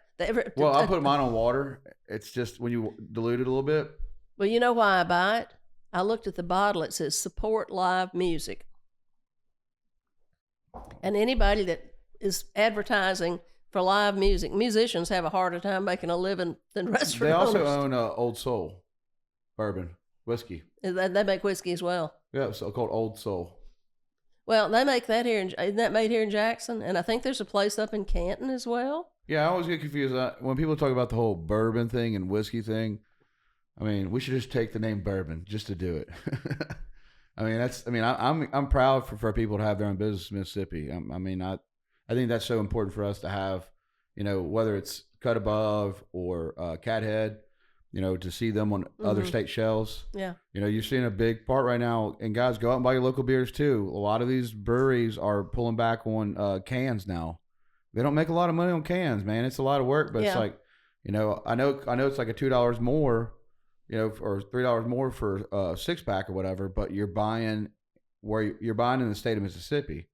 Well, I put mine on water. It's just when you dilute it a little bit. Well, you know why I buy it? I looked at the bottle. It says support live music. And anybody that is advertising for live music, musicians have a harder time making a living than restaurant They also owners. own Old Soul bourbon whiskey. They make whiskey as well. Yeah, it's called Old Soul. Well, they make that here. Isn't that made here in Jackson? And I think there's a place up in Canton as well. Yeah, I always get confused when people talk about the whole bourbon thing and whiskey thing. I mean, we should just take the name bourbon just to do it. I'm proud for people to have their own business in Mississippi. I think that's so important for us to have, whether it's Cut Above or Cathead, to see them on other state shelves. Yeah. You're seeing a big part right now, and guys, go out and buy your local beers too. A lot of these breweries are pulling back on cans now. They don't make a lot of money on cans, man. It's a lot of work, but it's like, I know it's like a $2 more, or $3 more for a 6-pack or whatever, but you're buying in the state of Mississippi.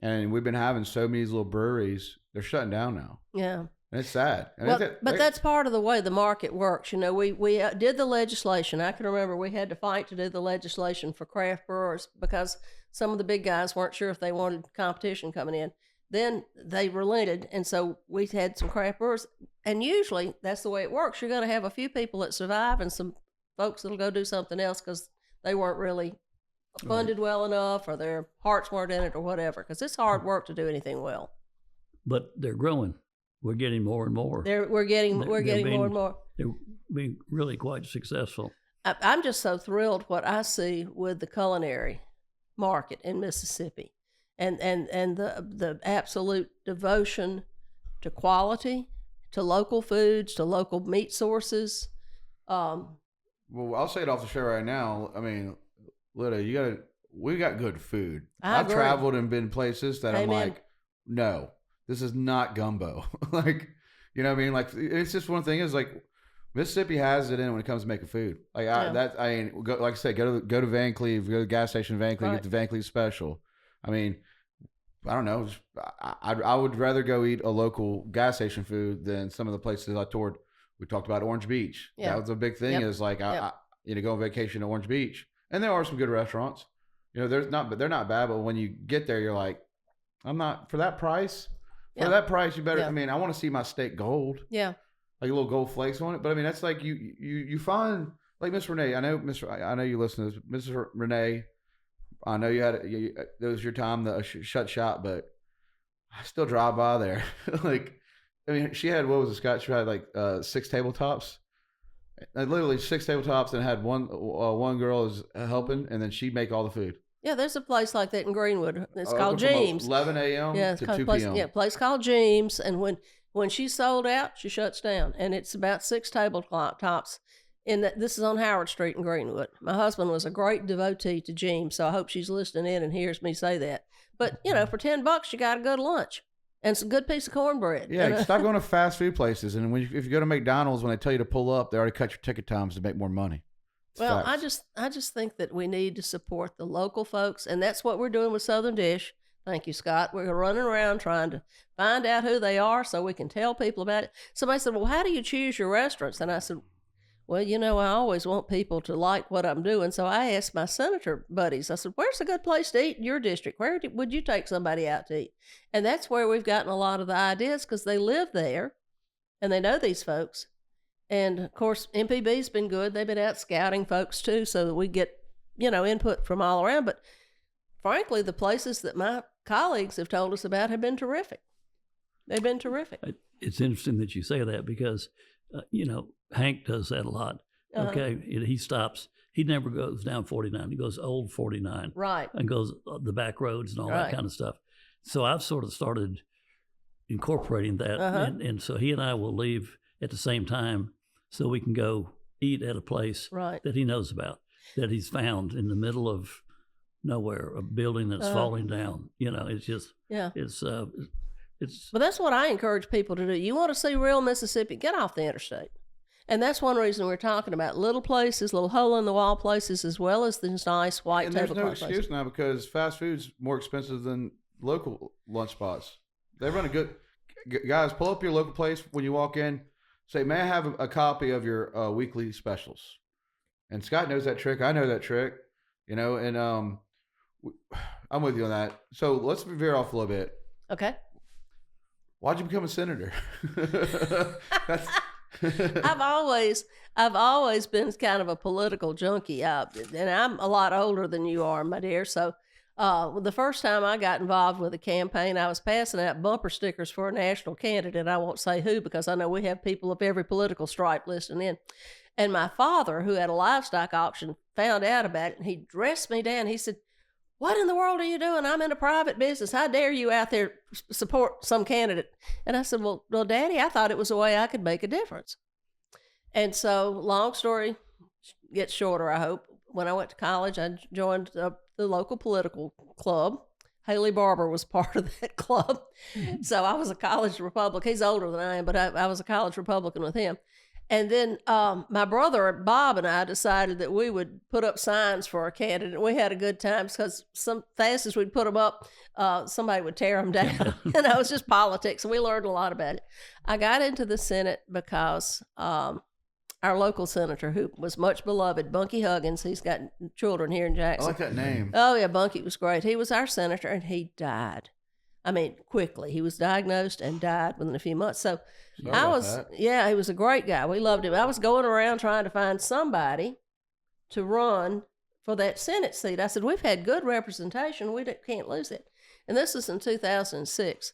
And we've been having so many of these little breweries, they're shutting down now. Yeah. And it's sad. And but that's part of the way the market works. We did the legislation. I can remember we had to fight to do the legislation for craft brewers because some of the big guys weren't sure if they wanted competition coming in. Then they relented, and so we had some craft brewers. And usually that's the way it works. You're going to have a few people that survive and some folks that'll go do something else because they weren't really funded well enough or their hearts weren't in it or whatever, because it's hard work to do anything well. But they're growing. We're getting more and more. We're getting more and more. They're being really quite successful. I'm just so thrilled what I see with the culinary market in Mississippi, and the absolute devotion to quality, to local foods, to local meat sources. Well, I'll say it off the show right now. I mean, Lydia, we got good food. I've traveled and been places that I'm like, no, this is not gumbo. Like, you know what I mean? Like, it's just one thing is like, Mississippi has it in when it comes to making food. Like like I said, go to Van Cleve, go to the gas station in Van Cleve, get the Van Cleve special. I mean, I don't know. I would rather go eat a local gas station food than some of the places I toured. We talked about Orange Beach. Yeah. That was a big thing. Is like I go on vacation to Orange Beach, and there are some good restaurants. They're not bad, but when you get there, you're like, I'm not for that price. For that price, you better. I mean, I want to see my steak gold. Yeah. Like a little gold flakes on it, but I mean that's like you find like Miss Renee. I know you listen to this, Mrs. Renee. I know it was your time to shut shop, but I still drive by there. Like, I mean, she had what was it, Scott? She had like 6 tabletops, literally 6 tabletops, and had one girl is helping, and then she'd make all the food. Yeah, there's a place like that in Greenwood. It's called James. 11 a.m. to 2 p.m. Yeah, a place called James, and when she's sold out, she shuts down, and it's about 6 tabletops. This is on Howard Street in Greenwood. My husband was a great devotee to James, so I hope she's listening in and hears me say that. But for $10, you got to go to lunch, and some good piece of cornbread. Yeah, stop going to fast food places. And if you go to McDonald's, when they tell you to pull up, they already cut your ticket times to make more money. It's Well, facts. I just think that we need to support the local folks, and that's what we're doing with Southern Dish. Thank you, Scott. We're running around trying to find out who they are so we can tell people about it. Somebody said, "Well, how do you choose your restaurants?" And I said, "Well, I always want people to like what I'm doing." So I asked my senator buddies, I said, "Where's a good place to eat in your district? Where would you take somebody out to eat?" And that's where we've gotten a lot of the ideas because they live there and they know these folks. And of course, MPB's been good. They've been out scouting folks too so that we get, input from all around. But frankly, the places that my colleagues have told us about have been terrific. They've been terrific. It's interesting that you say that because, Hank does that a lot. Okay. He stops. He never goes down 49. He goes old 49. Right. And goes the back roads and all that kind of stuff. So I've sort of started incorporating that. And so he and I will leave at the same time so we can go eat at a place that he knows about, that he's found in the middle of nowhere, a building that's falling down. It's just, it's. Well, that's what I encourage people to do. You want to see real Mississippi, get off the interstate. And that's one reason we're talking about little places, little hole-in-the-wall places, as well as these nice white tablecloth places. There's no excuse now because fast food's more expensive than local lunch spots. They run a good... Guys, pull up your local place when you walk in. Say, "May I have a copy of your weekly specials?" And Scott knows that trick. I know that trick. And I'm with you on that. So let's veer off a little bit. Okay. Why'd you become a senator? I've always been kind of a political junkie, and I'm a lot older than you are, my dear. So the first time I got involved with a campaign, I was passing out bumper stickers for a national candidate. I won't say who because I know we have people of every political stripe listening in. And my father, who had a livestock auction, found out about it, and he dressed me down. He said, "What in the world are you doing? I'm in a private business. How dare you out there support some candidate?" And I said, well, Daddy, I thought it was a way I could make a difference. And so, long story gets shorter, I hope. When I went to college, I joined the local political club. Haley Barber was part of that club. So I was a college Republican. He's older than I am, but I was a college Republican with him. And then my brother Bob and I decided that we would put up signs for a candidate. We had a good time because fast as we'd put them up, somebody would tear them down. It was just politics. And we learned a lot about it. I got into the Senate because our local senator, who was much beloved, Bunky Huggins, he's got children here in Jackson. I like that name. Oh, yeah, Bunky was great. He was our senator, and he died. I mean, quickly. He was diagnosed and died within a few months. So he was a great guy. We loved him. I was going around trying to find somebody to run for that Senate seat. I said, we've had good representation. We can't lose it. And this was in 2006.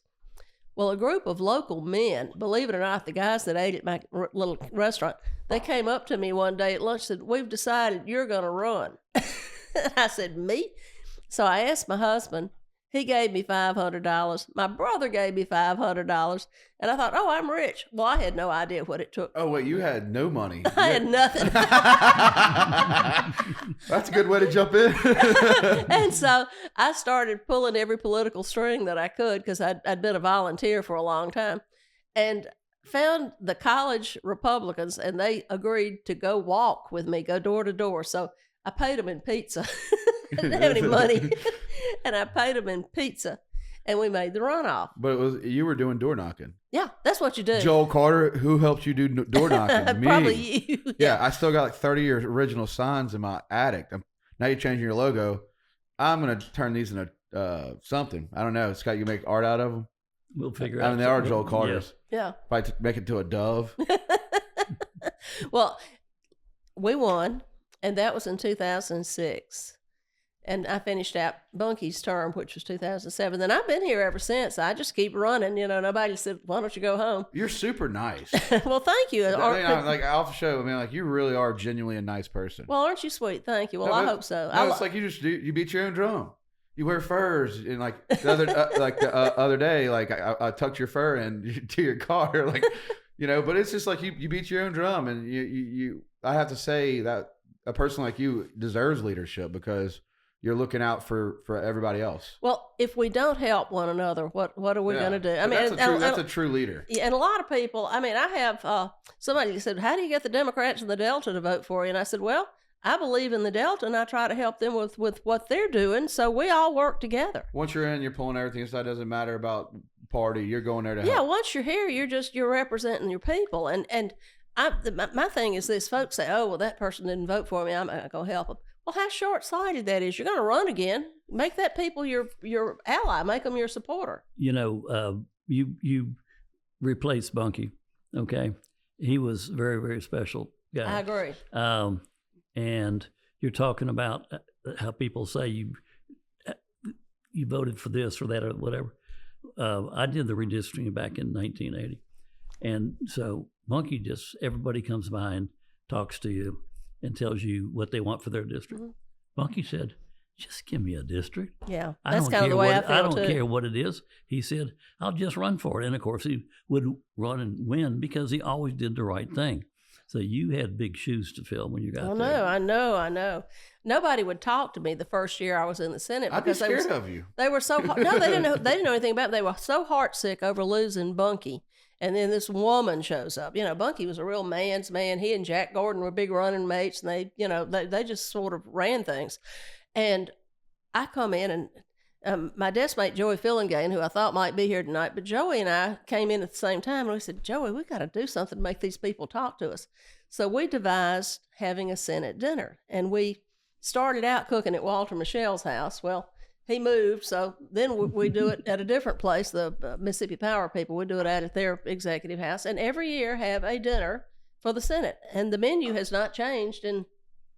Well, a group of local men, believe it or not, the guys that ate at my little restaurant, they came up to me one day at lunch and said, "We've decided you're going to run." I said, "Me?" So I asked my husband. He gave me $500. My brother gave me $500. And I thought, I'm rich. Well, I had no idea what it took. Oh, wait, you had no money. I had nothing. That's a good way to jump in. And so I started pulling every political string that I could because I'd been a volunteer for a long time and found the college Republicans, and they agreed to go walk with me, go door to door. So I paid them in pizza. I didn't have any money. And I paid them in pizza, and we made the runoff. But you were doing door knocking. Yeah, that's what you do. Joel Carter, who helped you do door knocking? Me. Probably you. Yeah, I still got like 30 of your original signs in my attic. Now you're changing your logo. I'm going to turn these into something. I don't know. Scott, you make art out of them? We'll figure out. I mean, they are Joel Carters. Yeah. Probably make it to a dove. Well, we won, and that was in 2006. And I finished out Bunky's term, which was 2007. Then I've been here ever since. I just keep running. Nobody said, "Why don't you go home?" You're super nice. Well, thank you. Like off the show, I mean, like you really are genuinely a nice person. Well, aren't you sweet? Thank you. Well, I hope so. No, it's like you beat your own drum. You wear furs, and like the other day, like I tucked your fur into your car, like But it's just like you beat your own drum, and you. I have to say that a person like you deserves leadership because you're looking out for everybody else. Well, if we don't help one another, what are we going to do? I mean, that's a true leader. Yeah, and a lot of people. I mean, I have somebody said, "How do you get the Democrats in the Delta to vote for you?" And I said, "Well, I believe in the Delta, and I try to help them with what they're doing. So we all work together." Once you're in, you're pulling everything aside. It doesn't matter about party. You're going there to Yeah, help. once you're here, you're representing your people. And my thing is this: folks say, "Oh, well, that person didn't vote for me. I'm not going to help them." Well, how short-sighted that is. You're going to run again. Make that people your ally. Make them your supporter. You know, you replaced Bunky, okay? He was a very, very special guy. I agree. And you're talking about how people say you voted for this or that or whatever. I did the redistricting back in 1980. And so Bunky everybody comes by and talks to you and tells you what they want for their district. Mm-hmm. Bunky said, just give me a district. Yeah, I that's don't kind of care the way what I feel I don't too. care what it is. He said, I'll just run for it. And of course, he would run and win because he always did the right thing. So you had big shoes to fill when you got there. I know. Nobody would talk to me the first year I was in the Senate I'd be because scared of you. they were so no, they didn't know anything about it. They were so heartsick over losing Bunky. And then this woman shows up. You know, Bunky was a real man's man. He and Jack Gordon were big running mates, and they just sort of ran things. And I come in, and my desk mate, Joey Fillingane, who I thought might be here tonight, but Joey and I came in at the same time, and we said, Joey, we got to do something to make these people talk to us. So we devised having a Senate dinner, and we started out cooking at Walter Michelle's house. Well, he moved, so then we do it at a different place, the Mississippi Power people. We do it at their executive house, and every year have a dinner for the Senate. And the menu has not changed in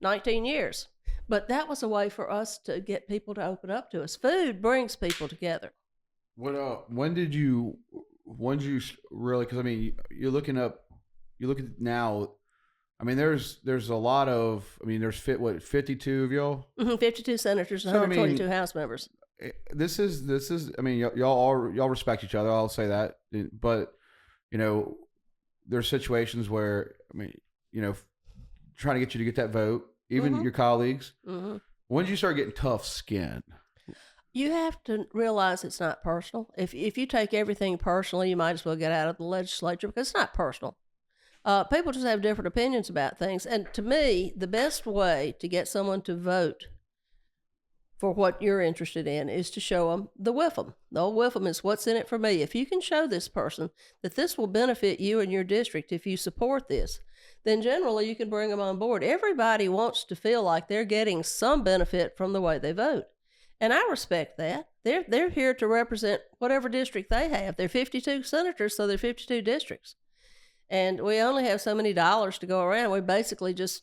19 years. But that was a way for us to get people to open up to us. Food brings people together. When did you really? Because I mean, you look at now. I mean, there's a lot of. I mean, there's 52 of y'all. 52 senators and So, I 122 mean, House members. This is. I mean, y'all respect each other. I'll say that. But there's situations where trying to get you to get that vote, even your colleagues. Mm-hmm. When did you start getting tough skin? You have to realize it's not personal. If you take everything personally, you might as well get out of the legislature because it's not personal. People just have different opinions about things. And to me, the best way to get someone to vote for what you're interested in is to show them the WIFM. The old WIFM is what's in it for me. If you can show this person that this will benefit you and your district if you support this, then generally you can bring them on board. Everybody wants to feel like they're getting some benefit from the way they vote. And I respect that. They're here to represent whatever district they have. They're 52 senators, so they're 52 districts. And we only have so many dollars to go around. We basically just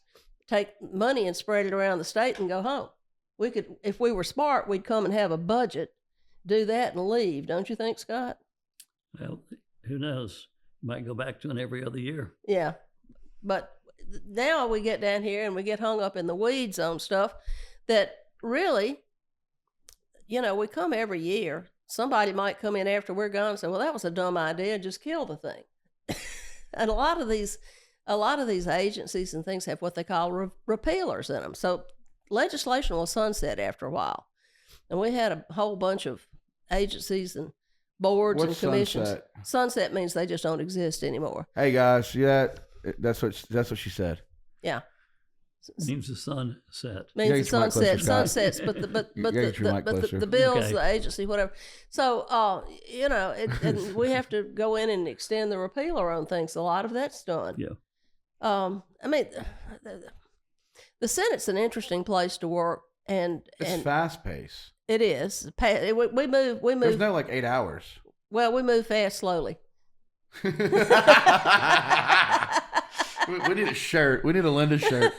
take money and spread it around the state and go home. We could, if we were smart, we'd come and have a budget, do that and leave. Don't you think, Scott? Well, who knows? Might go back to it every other year. Yeah. But now we get down here and we get hung up in the weeds on stuff that really, we come every year. Somebody might come in after we're gone and say, well, that was a dumb idea, just kill the thing. And a lot of these agencies and things have what they call repealers in them. So legislation will sunset after a while. And we had a whole bunch of agencies and boards and commissions. Sunset? Sunset means they just don't exist anymore. Hey guys, yeah, that's what she said. Yeah. Means the sun set. Means the Get your mic closer, Scott. sunsets, but Get your mic closer. the bills, Okay. the agency, whatever. So, and we have to go in and extend the repealer on things. A lot of that's done. Yeah. I mean, the Senate's an interesting place to work, and It's fast paced. it is. We move. There's no 8 hours. Well, we move fast, slowly. We need a shirt. We need a Linda shirt.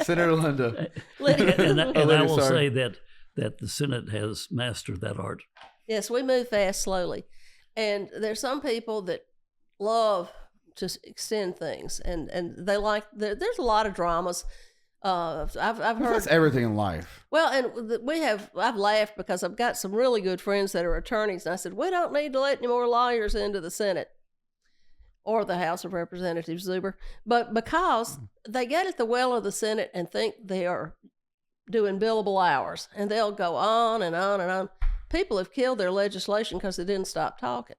Senator Linda. And I Lydia, will sorry. say that the Senate has mastered that art. Yes, we move fast, slowly. And there's some people that love to extend things, and they like. There's a lot of dramas. I've heard That's everything in life. Well, and I've laughed because I've got some really good friends that are attorneys, and I said, we don't need to let any more lawyers into the Senate or the House of Representatives, Zuber, but because they get at the well of the Senate and think they are doing billable hours, and they'll go on and on and on. People have killed their legislation because they didn't stop talking.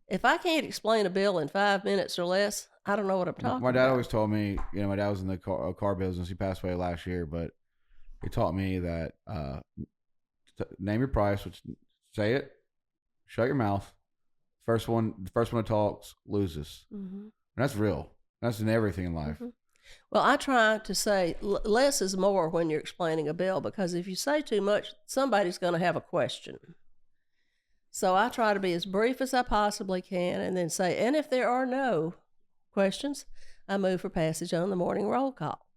If I can't explain a bill in 5 minutes or less, I don't know what I'm talking about. My dad always told me, my dad was in the car business. He passed away last year, but he taught me that name your price, which say it, shut your mouth. The first one that talks loses. Mm-hmm. And that's real. That's in everything in life. Mm-hmm. Well, I try to say less is more when you're explaining a bill, because if you say too much, somebody's going to have a question. So I try to be as brief as I possibly can and then say, and if there are no questions, I move for passage on the morning roll call.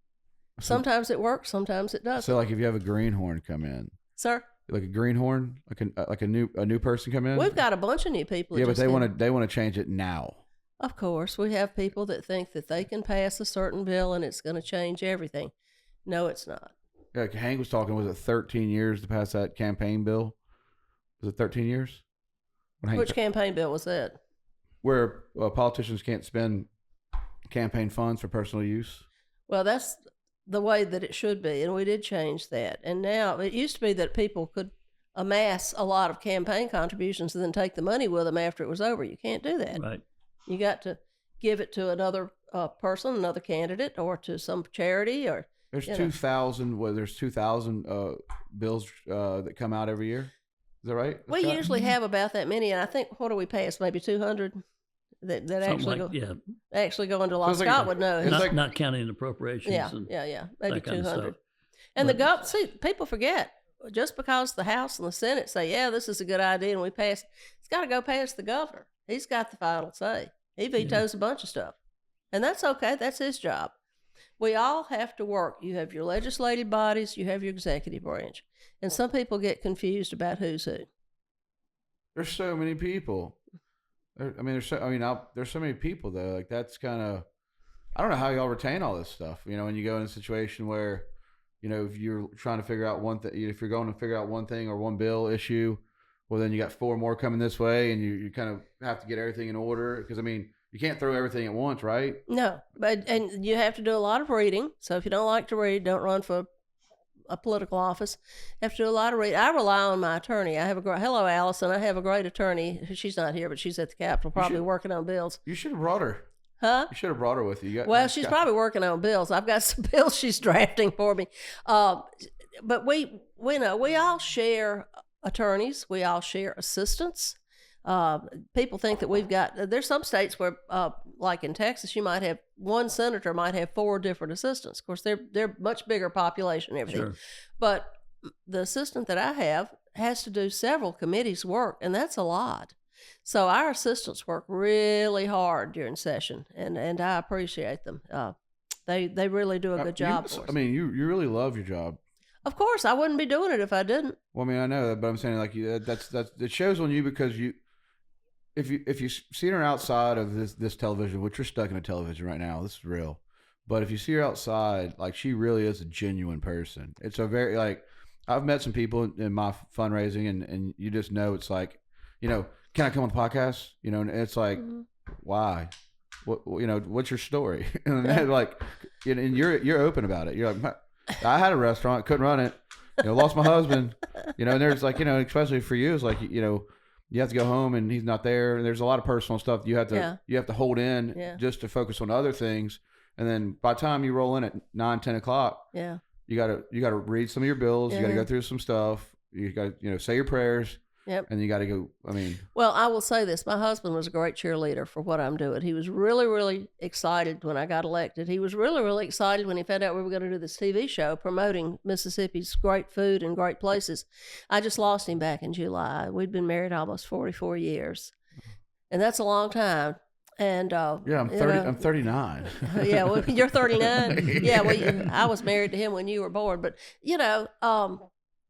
Sometimes it works, sometimes it doesn't. So like if you have a greenhorn come in. Sir? Like a greenhorn, like a new person come in? We've got a bunch of new people. Yeah, but they want to change it now. Of course, we have people that think that they can pass a certain bill and it's going to change everything. No, it's not. Yeah, like Hank was talking, was it 13 years to pass that campaign bill? Was it 13 years? Which campaign bill was that? Where politicians can't spend campaign funds for personal use. Well, that's the way that it should be, and we did change that. And now, it used to be that people could amass a lot of campaign contributions and then take the money with them after it was over. You can't do that. Right. You got to give it to another person, another candidate, or to some charity, or there's 2,000. Well, there's 2,000 bills that come out every year. Is that right? We usually have about that many, and I think, what do we pass? Maybe 200 that actually go into law. Scott would know. Not counting appropriations. Yeah, maybe 200. And people forget, just because the House and the Senate say, yeah, this is a good idea, and we pass, it's got to go past the governor. He's got the final say. He vetoes a bunch of stuff, and that's okay. That's his job. We all have to work. You have your legislative bodies, you have your executive branch, and some people get confused about who's who. There's so many people. There's so many people though. Like that's kind of, I don't know how y'all retain all this stuff. When you go in a situation where, if you're trying to figure out one thing, if you're going to figure out one thing or one bill issue, well then you got 4 more coming this way, and you kind of have to get everything in order because you can't throw everything at once, right? No, and you have to do a lot of reading. So if you don't like to read, don't run for a political office. You have to do a lot of reading. I rely on my attorney. I have hello, Allison. I have a great attorney. She's not here, but she's at the Capitol, probably working on bills. You should have brought her. Huh? You should have brought her with you. She's probably working on bills. I've got some bills she's drafting for me. But we all share attorneys. We all share assistants. People think that there's some states where, like in Texas, one senator might have 4 different assistants. Of course, they're much bigger population and everything. Sure. But the assistant that I have has to do several committees' work, and that's a lot. So our assistants work really hard during session, and I appreciate them. They really do a good job for us. You really love your job. Of course, I wouldn't be doing it if I didn't. Well, I know that, but I'm saying that's it shows on you because if you see her outside of this television, which you're stuck in a television right now, this is real. But if you see her outside, she really is a genuine person. It's a very I've met some people in my fundraising, and you just know it's can I come on the podcast? And it's mm-hmm. Why? What's your story? And and you're open about it. You're like, I had a restaurant, couldn't run it. Lost my husband. And there's especially for you, it's you have to go home and he's not there. And there's a lot of personal stuff you have to hold in just to focus on other things. And then by the time you roll in at 9, 10 o'clock, you gotta read some of your bills. You gotta go through some stuff. You gotta say your prayers. Yep. And you got to go, Well, I will say this. My husband was a great cheerleader for what I'm doing. He was really, really excited when I got elected. He was really, really excited when he found out we were going to do this TV show promoting Mississippi's great food and great places. I just lost him back in July. We'd been married almost 44 years. And that's a long time. And I'm 39. Yeah, well, you're 39. Yeah, I was married to him when you were born. But,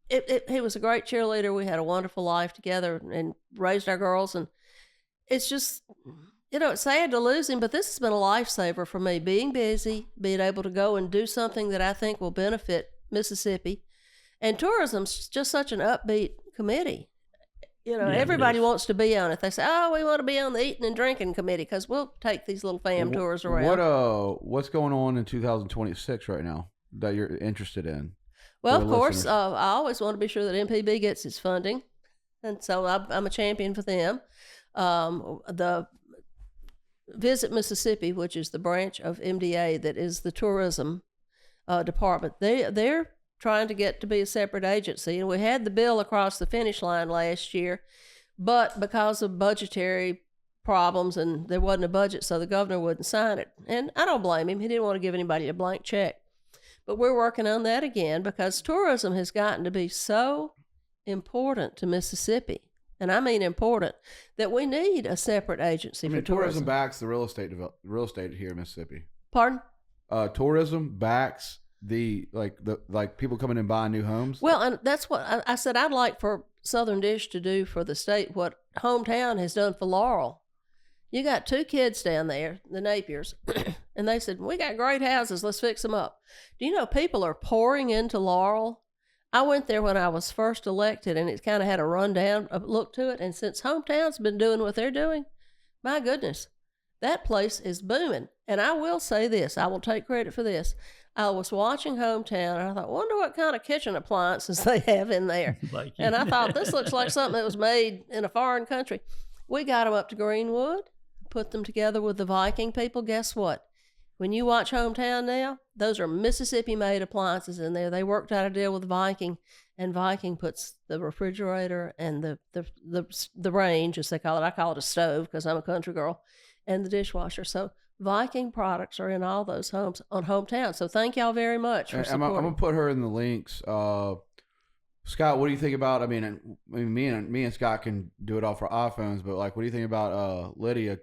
he was a great cheerleader. We had a wonderful life together and raised our girls. And it's just, it's sad to lose him, but this has been a lifesaver for me. Being busy, being able to go and do something that I think will benefit Mississippi. And tourism's just such an upbeat committee. Everybody wants to be on it. They say, oh, we want to be on the eating and drinking committee because we'll take these little fam tours around. What's going on in 2026 right now that you're interested in? Well, for of the course, listeners? I always want to be sure that MPB gets its funding, and so I'm a champion for them. The Visit Mississippi, which is the branch of MDA that is the tourism department, they're trying to get to be a separate agency, and we had the bill across the finish line last year, but because of budgetary problems and there wasn't a budget, so the governor wouldn't sign it, and I don't blame him. He didn't want to give anybody a blank check. But we're working on that again because tourism has gotten to be so important to Mississippi, and I mean important, that we need a separate agency I mean, for tourism. backs the real estate here in Mississippi. Pardon? Tourism backs the people coming and buying new homes. Well, and that's what I said I'd like for Sourthen Dish to do for the state what Hometown has done for Laurel. You got 2 kids down there, the Napiers, and they said, we got great houses, let's fix them up. Do you know people are pouring into Laurel? I went there when I was first elected, and it kind of had a rundown look to it, and since Hometown's been doing what they're doing, my goodness, that place is booming. And I will say this, I will take credit for this. I was watching Hometown, and I thought, wonder what kind of kitchen appliances they have in there. And I thought, this looks like something that was made in a foreign country. We got them up to Greenwood, put them together with the Viking people. Guess what? When you watch Hometown now, those are Mississippi-made appliances in there. They worked out a deal with Viking, and Viking puts the refrigerator and the range, as they call it. I call it a stove because I'm a country girl, and the dishwasher. So Viking products are in all those homes on Hometown. So thank y'all very much for supporting. I'm gonna put her in the links. Scott, what do you think about? I mean, me and Scott can do it off our iPhones, but like, what do you think about Lydia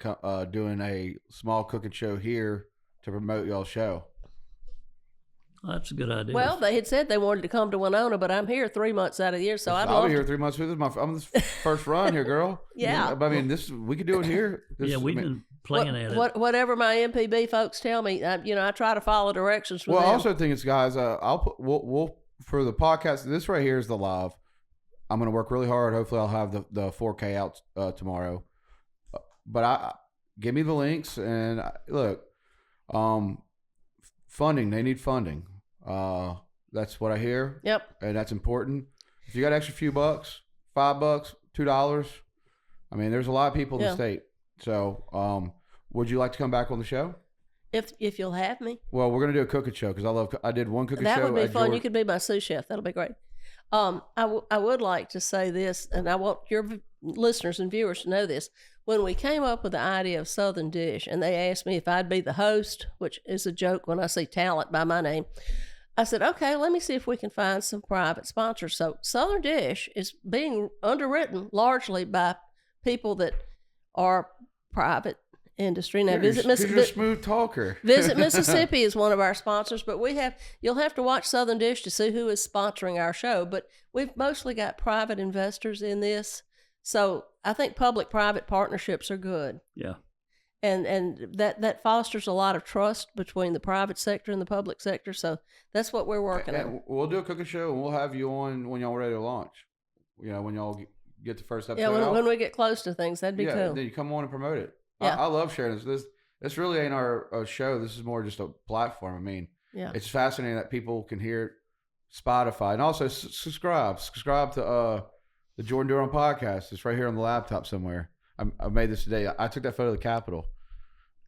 doing a small cooking show here to promote y'all's show? That's a good idea. Well, they had said they wanted to come to Winona, but I'm here 3 months out of the year, so I'll be here 3 months. I'm the first run here, girl. Yeah. I mean, we could do it here. we've been playing at it. Whatever my MPB folks tell me, I try to follow directions from them. I also think it's, guys, we'll for the podcast, this right here is the live. I'm going to work really hard. Hopefully I'll have the 4K out tomorrow. But give me the links, and look, funding, they need funding. That's what I hear. Yep. And that's important. If you got extra few bucks, $5, $2, I mean, there's a lot of people in the state. So, would you like to come back on the show? If you'll have me. Well, we're gonna do a cooking show because I did one cooking show. That would be fun. You could be my sous chef. That'll be great. I would like to say this, and I want your listeners and viewers to know this. When we came up with the idea of Sourthen Dish, and they asked me if I'd be the host, which is a joke when I say talent by my name, I said, okay, let me see if we can find some private sponsors. So Sourthen Dish is being underwritten largely by people that are private industry. Now, you're a smooth talker. Visit Mississippi is one of our sponsors, but you'll have to watch Sourthen Dish to see who is sponsoring our show. But we've mostly got private investors in this, so I think public-private partnerships are good. Yeah, and that fosters a lot of trust between the private sector and the public sector. So that's what we're working on. We'll do a cooking show, and we'll have you on when y'all are ready to launch. When y'all get the first episode. Yeah, when we get close to things, that'd be cool. Then you come on and promote it. Yeah. I love sharing this. This really ain't our show. This is more just a platform. I mean, it's fascinating that people can hear Spotify, and also subscribe to the Jordan Durham podcast. It's right here on the laptop somewhere. I made this today. I took that photo of the Capitol.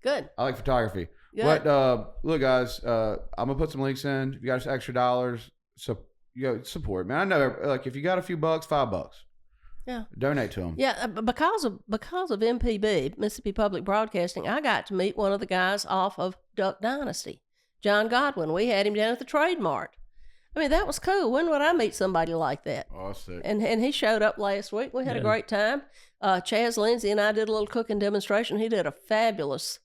Good. I like photography. Good. But look, guys, I'm gonna put some links in. If you got extra dollars, so support, man. I know, like, if you got a few bucks, $5. Yeah. Donate to them. Yeah, because of MPB, Mississippi Public Broadcasting, I got to meet one of the guys off of Duck Dynasty, John Godwin. We had him down at the Trade Mart. I mean, that was cool. When would I meet somebody like that? Oh, sick. And he showed up last week. We had a great time. Chaz Lindsay and I did a little cooking demonstration. He did a fabulous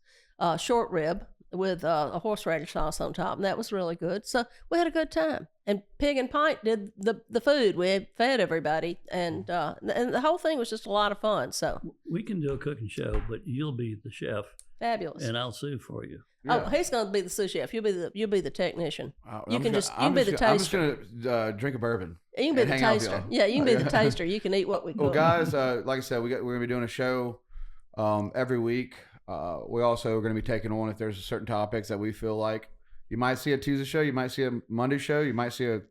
short rib with a horseradish sauce on top, and that was really good. So we had a good time. And Pig and Pint did the food. We fed everybody, and the whole thing was just a lot of fun. So we can do a cooking show, but you'll be the chef. Fabulous. And I'll sue for you. Yeah. Oh, he's going to be the sous chef. You'll be the technician. You can be the taster. I'm just gonna drink a bourbon. You can be the taster. Yeah, you can be the taster. You can eat what we cook. Well, guys, like I said, we're gonna be doing a show every week. We also are going to be taking on, if there's certain topics that we feel like, you might see a Tuesday show, you might see a Monday show, you might see a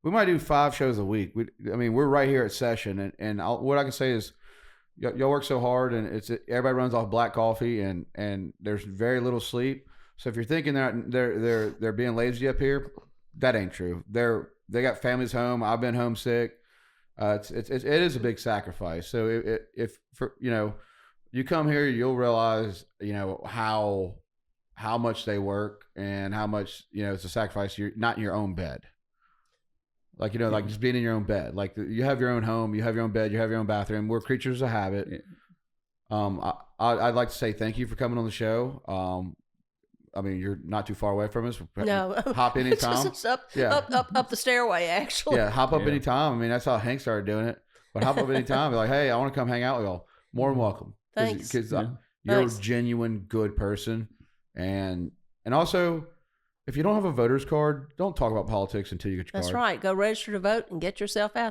we might do 5 shows a week. I mean, we're right here at session, and what I can say is, y'all work so hard, and everybody runs off black coffee, and there's very little sleep. So if you're thinking they're being lazy up here, that ain't true. They got families home. I've been homesick. It is a big sacrifice. So if you come here, you'll realize how much they work and how much it's a sacrifice. You're not in your own bed. Like, like just being in your own bed. Like you have your own home, you have your own bed, you have your own bathroom. We're creatures of habit. I'd like to say thank you for coming on the show. I mean, you're not too far away from us. No. Hop anytime. It's up the stairway, actually. Yeah, hop up anytime. I mean, that's how Hank started doing it. But hop up anytime. Be like, hey, I want to come hang out with y'all. More than welcome. Thanks. Because you're a genuine good person. And also, if you don't have a voter's card, don't talk about politics until you get your card. That's right. Go register to vote and get yourself out